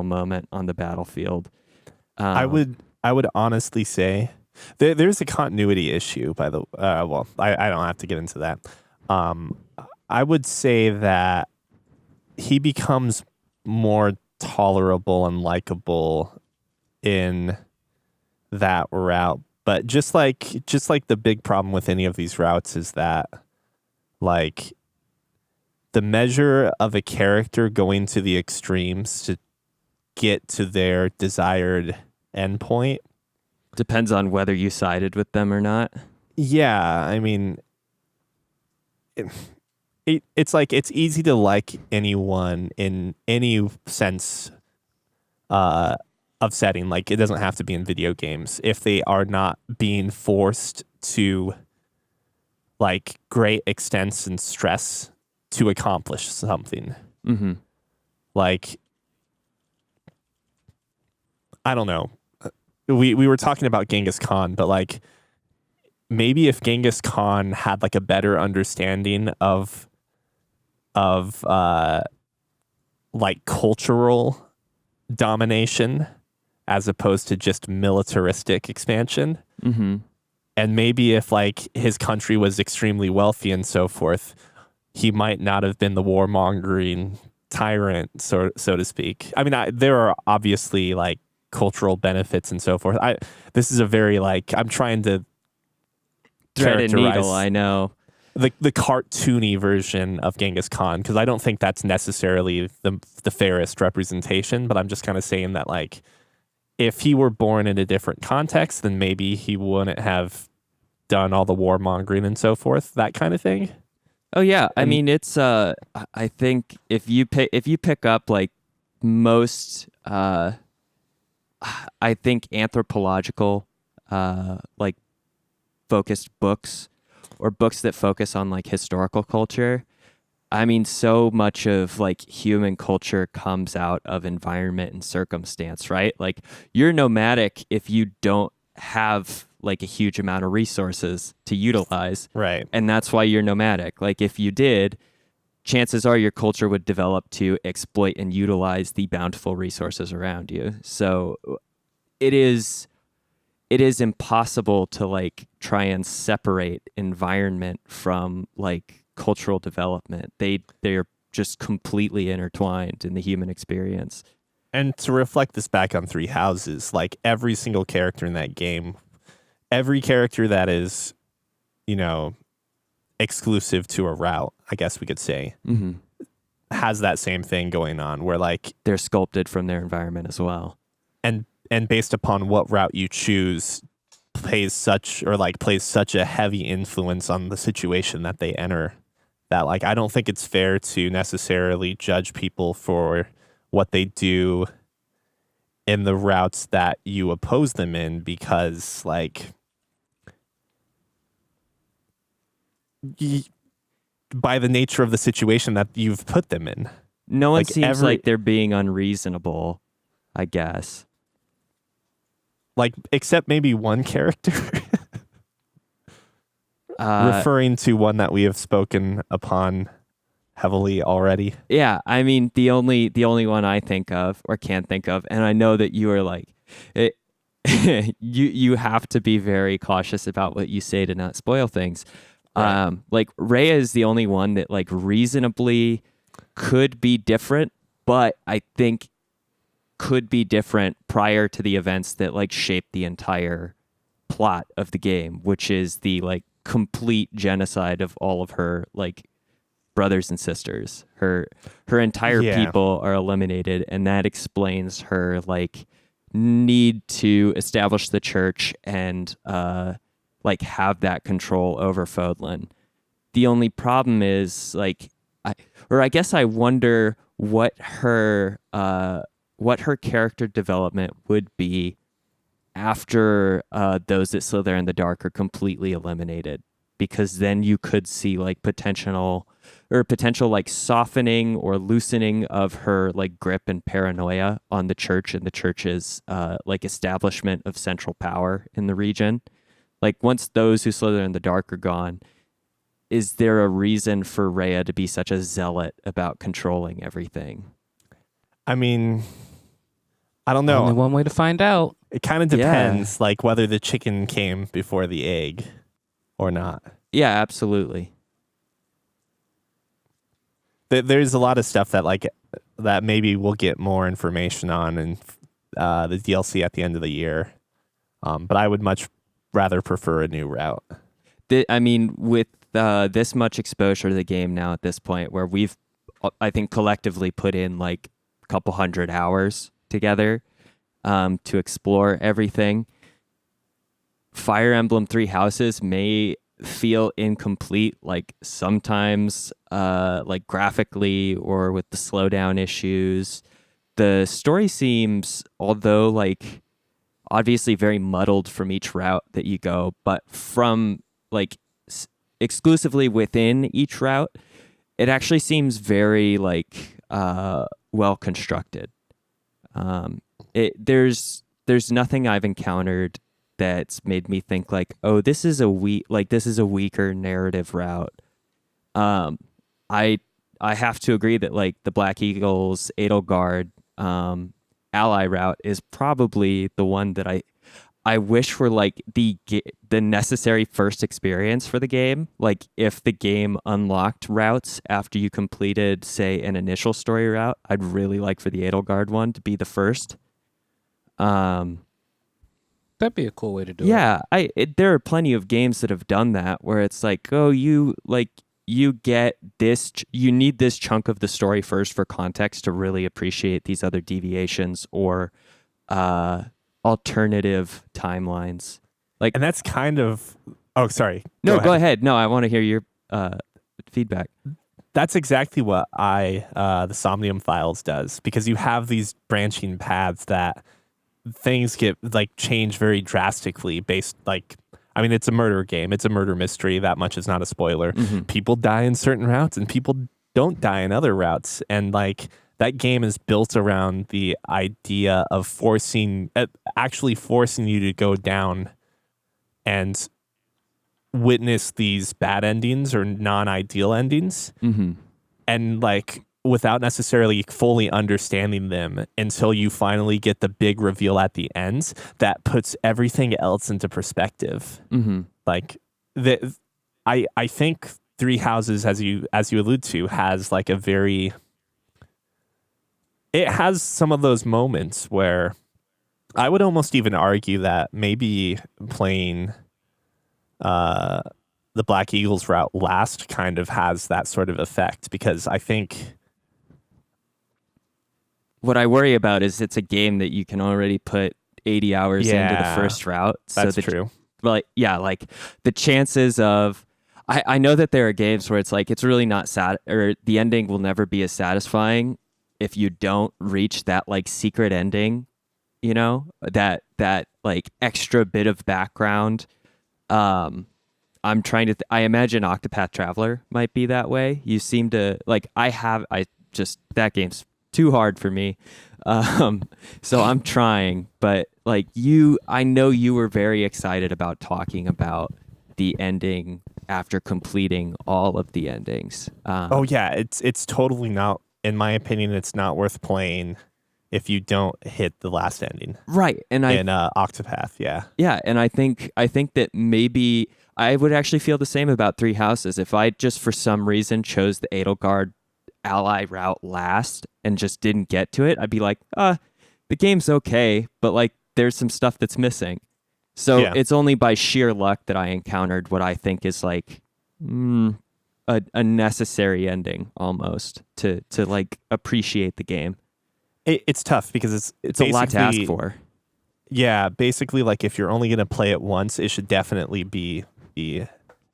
moment on the battlefield. I would honestly say there's a continuity issue. I don't have to get into that. I would say that he becomes more tolerable and likable in that route. But just like the big problem with any of these routes is that like the measure of a character going to the extremes to get to their desired endpoint depends on whether you sided with them or not. Yeah, I mean, it's like it's easy to like anyone in any sense of setting. Like it doesn't have to be in video games if they are not being forced to like great extents and stress to accomplish something. Mm-hmm. Like, I don't know. We were talking about Genghis Khan, but like maybe if Genghis Khan had like a better understanding of like cultural domination as opposed to just militaristic expansion. Mm-hmm. And maybe if like his country was extremely wealthy and so forth, he might not have been the warmongering tyrant, so to speak. I mean, there are obviously like cultural benefits and so forth. This is a very like I'm trying to thread a characterize. needle. I know. the cartoony version of Genghis Khan, because I don't think that's necessarily the fairest representation, but I'm just kind of saying that, like, if he were born in a different context, then maybe he wouldn't have done all the warmongering and so forth, that kind of thing. Oh yeah, I mean it's I think if you pick up like most I think anthropological like focused books or books that focus on like historical culture, I mean so much of like human culture comes out of environment and circumstance, right? Like you're nomadic if you don't have like a huge amount of resources to utilize. Right. And that's why you're nomadic. Like if you did, chances are your culture would develop to exploit and utilize the bountiful resources around you. So it is impossible to like try and separate environment from like cultural development. They're just completely intertwined in the human experience. And to reflect this back on Three Houses, like every single character in that game, every character that is, you know, exclusive to a route, I guess we could say, has that same thing going on where like they're sculpted from their environment as well. And based upon what route you choose plays such a heavy influence on the situation that they enter, that like I don't think it's fair to necessarily judge people for what they do in the routes that you oppose them in, because like by the nature of the situation that you've put them in. No one seems like they're being unreasonable, I guess. Like, except maybe one character. Referring to one that we have spoken upon heavily already. Yeah, I mean, the only one I think of or can think of, and I know that you are like, you have to be very cautious about what you say to not spoil things. Right. Like Rhea is the only one that like reasonably could be different, but I think could be different prior to the events that like shaped the entire plot of the game, which is the like complete genocide of all of her like brothers and sisters. Her entire people are eliminated, and that explains her like need to establish the church and like have that control over Fodlan. The only problem is like I guess I wonder what her character development would be after those that slither in the dark are completely eliminated, because then you could see like potential like softening or loosening of her like grip and paranoia on the church and the church's like establishment of central power in the region. Like once those who slither in the dark are gone, is there a reason for Rhea to be such a zealot about controlling everything? I mean, I don't know. Only one way to find out. It kind of depends, like whether the chicken came before the egg or not. Yeah, absolutely. There's a lot of stuff that maybe we'll get more information on in the DLC at the end of the year. But I would much rather prefer a new route. I mean, with this much exposure to the game now at this point, where we've, I think, collectively put in like a couple hundred hours together to explore everything, Fire Emblem Three Houses may feel incomplete, like sometimes like graphically or with the slowdown issues. The story seems, although like obviously very muddled from each route that you go, but from like exclusively within each route, it actually seems very like well constructed. There's nothing I've encountered that's made me think like, oh, this is a weaker narrative route. I have to agree that like the Black Eagles Edelgard ally route is probably the one that I wish were like the necessary first experience for the game. Like if the game unlocked routes after you completed, say, an initial story route, I'd really like for the Edelgard one to be the first. That'd be a cool way to do it. Yeah, there are plenty of games that have done that where it's like, oh, you get this, you need this chunk of the story first for context to really appreciate these other deviations or alternative timelines. And that's kind of. Oh, sorry. No, go ahead. No, I want to hear your feedback. That's exactly what the Somnium Files does, because you have these branching paths that things get like change very drastically based it's a murder game. It's a murder mystery. That much is not a spoiler. Mm-hmm. People die in certain routes and people don't die in other routes. And like that game is built around the idea of actually forcing you to go down and witness these bad endings or non-ideal endings. Mm-hmm. And like without necessarily fully understanding them until you finally get the big reveal at the end that puts everything else into perspective. Mm-hmm. Like I think Three Houses, as you allude to, has like it has some of those moments where I would almost even argue that maybe playing the Black Eagles route last kind of has that sort of effect, because I think what I worry about is it's a game that you can already put 80 hours into the first route. That's true. Like, yeah, like the chances of, I know that there are games where it's like, it's really not sad, or the ending will never be as satisfying if you don't reach that like secret ending, you know, that like extra bit of background. I'm trying to, I imagine Octopath Traveler might be that way. You seem to like, that game's too hard for me. So I'm trying, but like I know you were very excited about talking about the ending after completing all of the endings. Oh yeah, it's totally not, in my opinion, it's not worth playing if you don't hit the last ending. Right. And in Octopath, yeah. Yeah, and I think that maybe I would actually feel the same about Three Houses if I just for some reason chose the Edelgard ally route last and just didn't get to it. I'd be like, the game's okay, but like there's some stuff that's missing. So It's only by sheer luck that I encountered what I think is like a necessary ending almost to like appreciate the game. It's tough because it's a lot to ask for. Yeah, basically, like if you're only going to play it once, it should definitely be the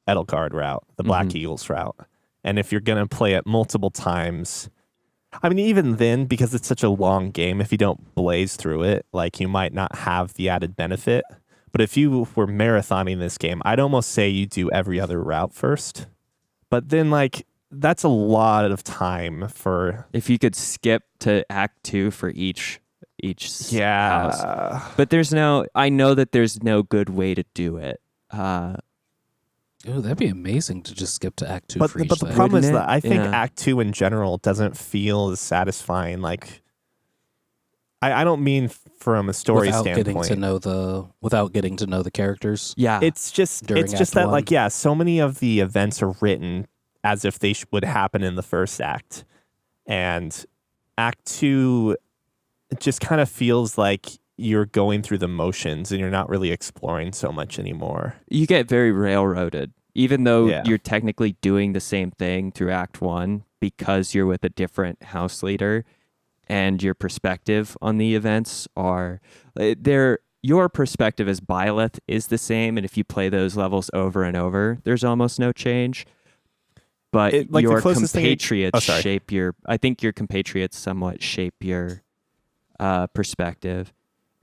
Edelgard route, the Black Eagles route. And if you're going to play it multiple times, I mean, even then, because it's such a long game, if you don't blaze through it, like you might not have the added benefit. But if you were marathoning this game, I'd almost say you do every other route first. But then, like, that's a lot of time for... If you could skip to Act 2 for each house. But I know that there's no good way to do it. Oh, that'd be amazing to just skip to Act 2 for each But the thing. problem is that I think Act 2 in general doesn't feel as satisfying. Like, I don't mean from a story standpoint. Without getting to know the characters. Yeah. It's just that, like, yeah, so many of the events are written as if they would happen in the first act. And Act 2 just kind of feels like you're going through the motions and you're not really exploring so much anymore. You get very railroaded, even though you're technically doing the same thing through Act 1 because you're with a different house leader and your perspective on the events your perspective as Byleth is the same, and if you play those levels over and over, there's almost no change. But your compatriots shape your... I think your compatriots somewhat shape your perspective.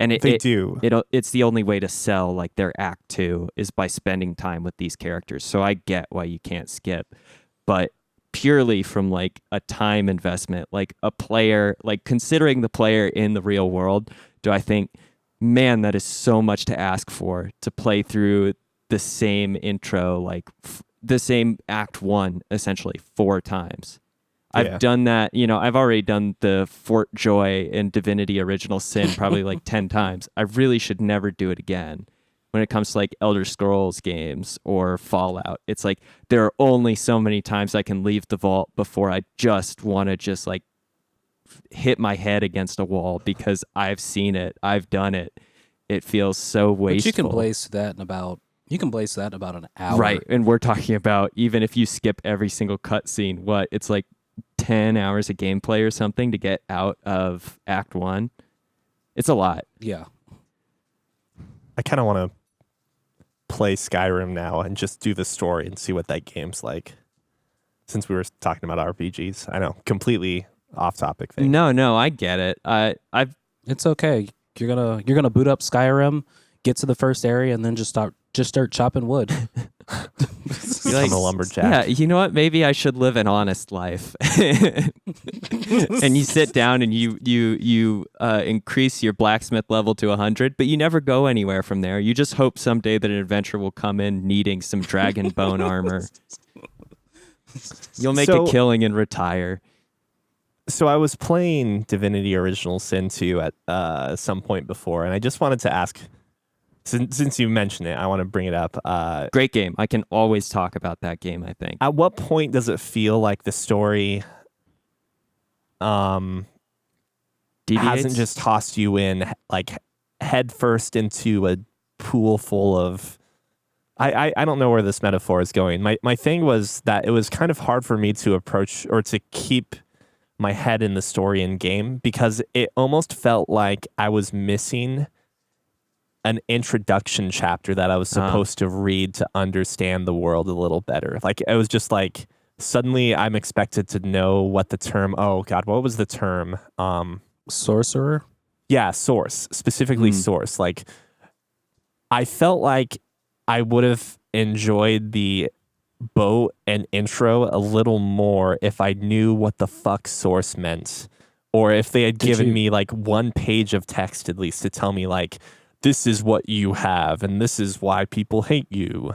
And it's the only way to sell like their Act 2 is by spending time with these characters. So I get why you can't skip. But purely from like a time investment, like a player, like considering the player in the real world, do I think, man, that is so much to ask for, to play through the same intro, like the same Act 1 essentially 4 times. I've done that, I've already done the Fort Joy and Divinity Original Sin probably like 10 times. I really should never do it again. When it comes to like Elder Scrolls games or Fallout, it's like there are only so many times I can leave the vault before I just want to hit my head against a wall because I've seen it, I've done it. it feels so wasteful. But you can blaze that in about an hour. Right, and we're talking about even if you skip every single cutscene, it's like 10 hours of gameplay or something to get out of Act 1. It's a lot. Yeah. I kind of want to play Skyrim now and just do the story and see what that game's like. Since we were talking about RPGs, I know, completely off topic thing. No, I get it. It's okay. You're gonna boot up Skyrim, get to the first area, and then just start chopping wood. Become a lumberjack. Yeah, you know what? Maybe I should live an honest life. And you sit down and you increase your blacksmith level to 100, but you never go anywhere from there. You just hope someday that an adventurer will come in needing some dragon bone armor. You'll make a killing and retire. So I was playing Divinity Original Sin 2 at some point before, and I just wanted to ask, since you mentioned it, I want to bring it up. Great game. I can always talk about that game, I think. At what point does it feel like the story hasn't just tossed you in like head first into a pool full of... I don't know where this metaphor is going. My thing was that it was kind of hard for me to approach or to keep my head in the story in game because it almost felt like I was missing an introduction chapter that I was supposed to read to understand the world a little better. Like it was just like suddenly I'm expected to know what the term, oh God, what was the term? Sorcerer? Yeah, source, specifically source. Like I felt like I would have enjoyed the boat and intro a little more if I knew what the fuck source meant, or if they had given me like one page of text at least to tell me like, this is what you have and this is why people hate you.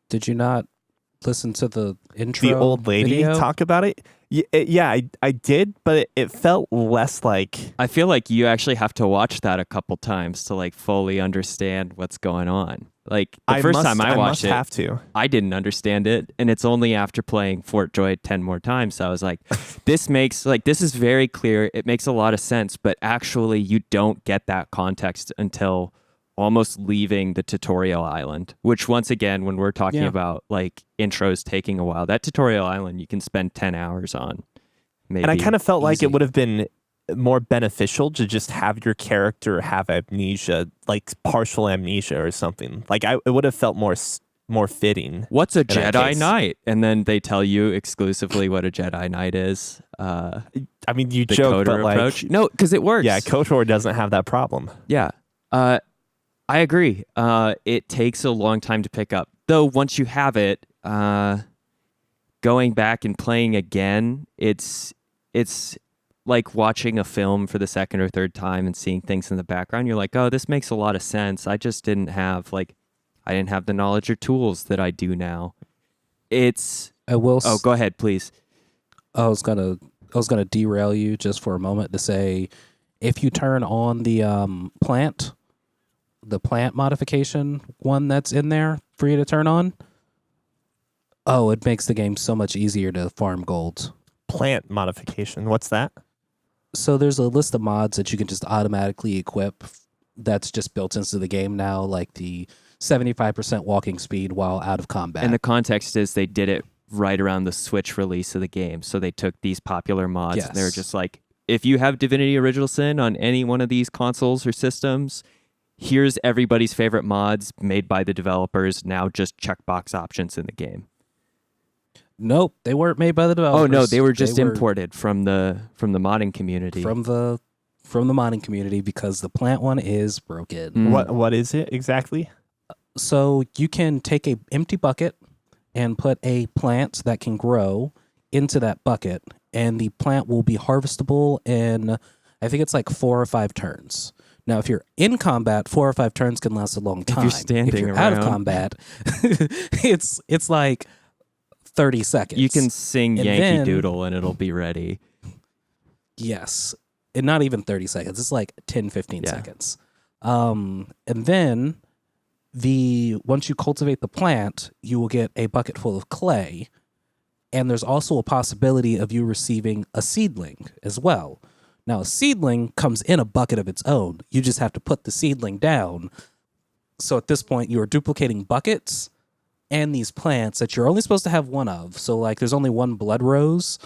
Did you not listen to the intro? The old lady video? talk about it? Yeah, I did, but it felt less like... I feel like you actually have to watch that a couple times to like fully understand what's going on. Like the first time I watched it, I didn't understand it, and it's only after playing Fort Joy 10 more times so I was like, this is very clear. It makes a lot of sense, but actually you don't get that context until almost leaving the tutorial island, which once again, when we're talking about like intros taking a while, that tutorial island you can spend 10 hours on. Maybe. And I kind of felt like it would have been more beneficial to just have your character have amnesia, like partial amnesia or something. Like it would have felt more fitting. What's a Jedi Knight? And then they tell you exclusively what a Jedi Knight is. I mean, you the joke, KOTOR but like... approach. No, because it works. Yeah, KOTOR doesn't have that problem. Yeah. I agree. It takes a long time to pick up. Though once you have it, going back and playing again, it's like watching a film for the second or third time and seeing things in the background. You're like, oh, this makes a lot of sense. I just didn't have the knowledge or tools that I do now. Go ahead, please. I was gonna derail you just for a moment to say, if you turn on the plant modification one that's in there for you to turn on, it makes the game so much easier to farm gold. Plant modification, what's that? So there's a list of mods that you can just automatically equip that's just built into the game now, like the 75% walking speed while out of combat. And the context is they did it right around the Switch release of the game. So they took these popular mods and they're just like, if you have Divinity Original Sin on any one of these consoles or systems, here's everybody's favorite mods made by the developers, now just checkbox options in the game. Nope, they weren't made by the developers. Oh no, they were just imported from the modding community. From the modding community, because the plant one is broken. What is it exactly? So you can take a empty bucket and put a plant that can grow into that bucket, and the plant will be harvestable in, I think it's like 4 or 5 turns. Now, if you're in combat, 4 or 5 turns can last a long time. If you're standing around. Out of combat, it's like 30 seconds. You can sing Yankee Doodle and it'll be ready. Yes. And not even 30 seconds. It's like 10, 15 seconds. And then once you cultivate the plant, you will get a bucket full of clay. And there's also a possibility of you receiving a seedling as well. Now, a seedling comes in a bucket of its own. You just have to put the seedling down. So at this point, you are duplicating buckets and these plants that you're only supposed to have one of. So, like, there's only one blood rose,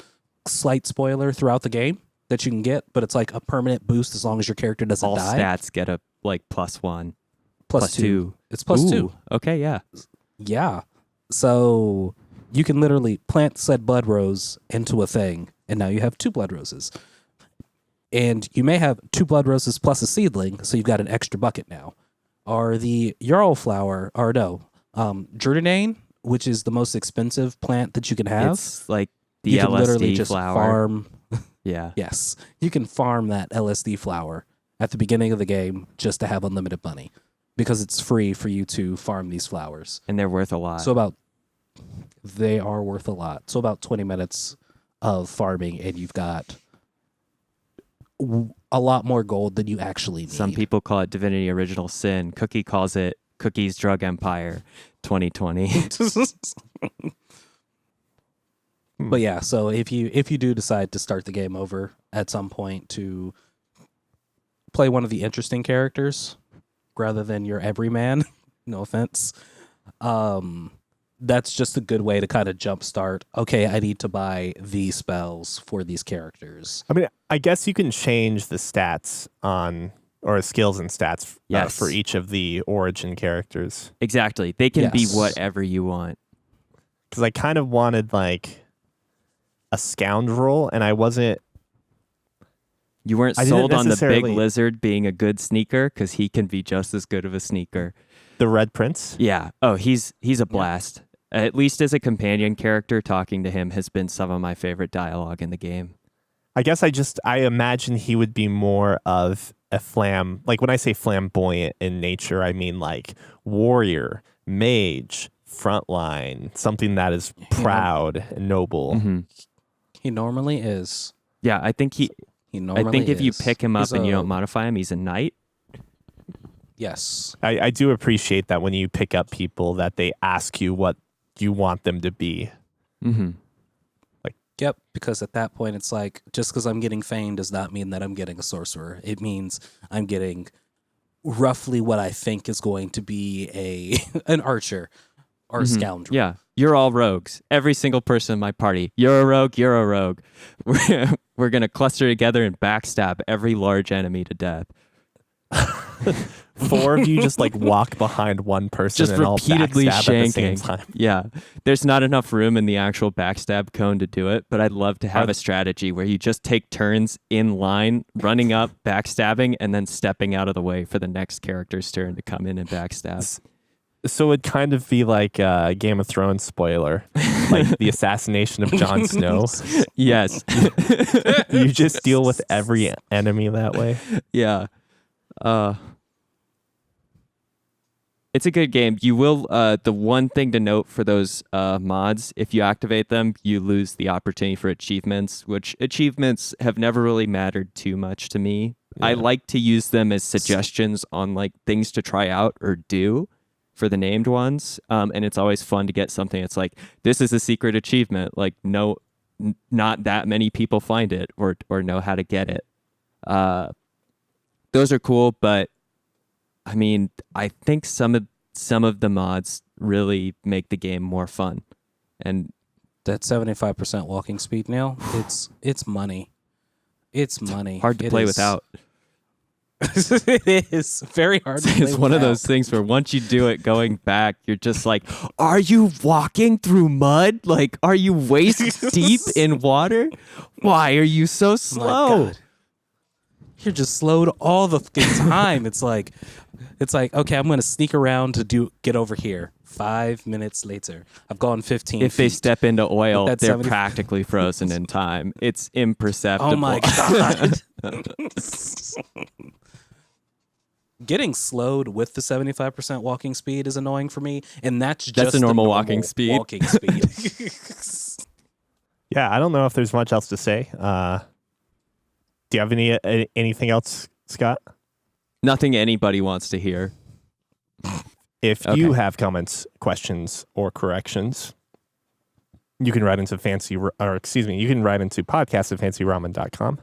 slight spoiler throughout the game, that you can get, but it's like a permanent boost as long as your character doesn't All die. stats get a +1. Plus two. It's plus two. Okay, yeah. Yeah. So you can literally plant said blood rose into a thing, and now you have 2 blood roses. And you may have 2 blood roses plus a seedling, so you've got an extra bucket now. Or the Jarl flower, or no, Jordanane, which is the most expensive plant that you can have. It's like the you can LSD literally just flower. farm. Yeah. Yes, you can farm that LSD flower at the beginning of the game just to have unlimited money because it's free for you to farm these flowers. And they're worth a lot. So they are worth a lot. So about 20 minutes of farming and you've got a lot more gold than you actually need. Some people call it Divinity Original Sin. Cookie calls it Cookie's Drug Empire 2020. But yeah, so if you do decide to start the game over at some point to play one of the interesting characters rather than your everyman, no offense, that's just a good way to kind of jumpstart. Okay, I need to buy these spells for these characters. I mean, I guess you can change the stats or skills and stats for each of the origin characters. Exactly. They can be whatever you want. Because I kind of wanted like a scoundrel, and I wasn't. You weren't sold on the big lizard being a good sneaker because he can be just as good of a sneaker. The Red Prince? Yeah. Oh, he's a blast. At least as a companion character, talking to him has been some of my favorite dialogue in the game. I guess I imagine he would be more of a like when I say flamboyant in nature, I mean like warrior, mage, frontline, something that is proud and noble. Mm-hmm. He normally is. Yeah, I think if you pick him up and you don't modify him, he's a knight. Yes. I do appreciate that when you pick up people that they ask you what you want them to be. Mm-hmm. Yep, because at that point it's like, just because I'm getting Fane does not mean that I'm getting a sorcerer. It means I'm getting roughly what I think is going to be an archer or a scoundrel. Yeah, you're all rogues. Every single person in my party. You're a rogue, you're a rogue. We're going to cluster together and backstab every large enemy to death. 4 of you just like walk behind one person just and all repeatedly backstab shanking. at the same time. Yeah. There's not enough room in the actual backstab cone to do it, but I'd love to have a strategy where you just take turns in line, running up, backstabbing, and then stepping out of the way for the next character's turn to come in and backstab. So it'd kind of be like a Game of Thrones spoiler, like the assassination of Jon Snow. Yes. You just deal with every enemy that way. Yeah. It's a good game. You will, the one thing to note for those mods, if you activate them, you lose the opportunity for achievements, which achievements have never really mattered too much to me. Yeah. I like to use them as suggestions on like things to try out or do for the named ones. And it's always fun to get something that's like, this is a secret achievement. Like, not that many people find it or know how to get it. Those are cool, but I mean, I think some of the mods really make the game more fun. And that 75% walking speed now, it's money. It's money. Hard to play without. It is very hard to play It's one of those things where once you do it going back, you're just like, are you walking through mud? Like, are you waist deep in water? Why are you so slow? You're just slowed all the time. It's like, okay, I'm going to sneak around to get over here. 5 minutes later, I've gone 15 If feet. they step into oil, they're practically frozen in time. It's imperceptible. Oh my God. Getting slowed with the 75% walking speed is annoying for me, and that's just a normal walking speed. Yeah, I don't know if there's much else to say. Do you have anything else, Scott? Nothing anybody wants to hear. If you have comments, questions, or corrections, you can write into podcast@fancyramen.com.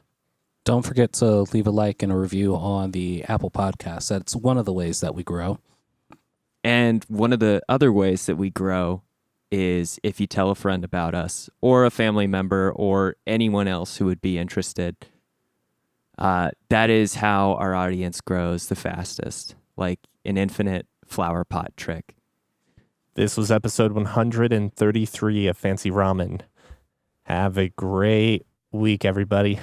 Don't forget to leave a like and a review on the Apple Podcast. That's one of the ways that we grow. And one of the other ways that we grow is if you tell a friend about us or a family member or anyone else who would be interested. That is how our audience grows the fastest, like an infinite flower pot trick. This was episode 133 of Fancy Ramen. Have a great week, everybody.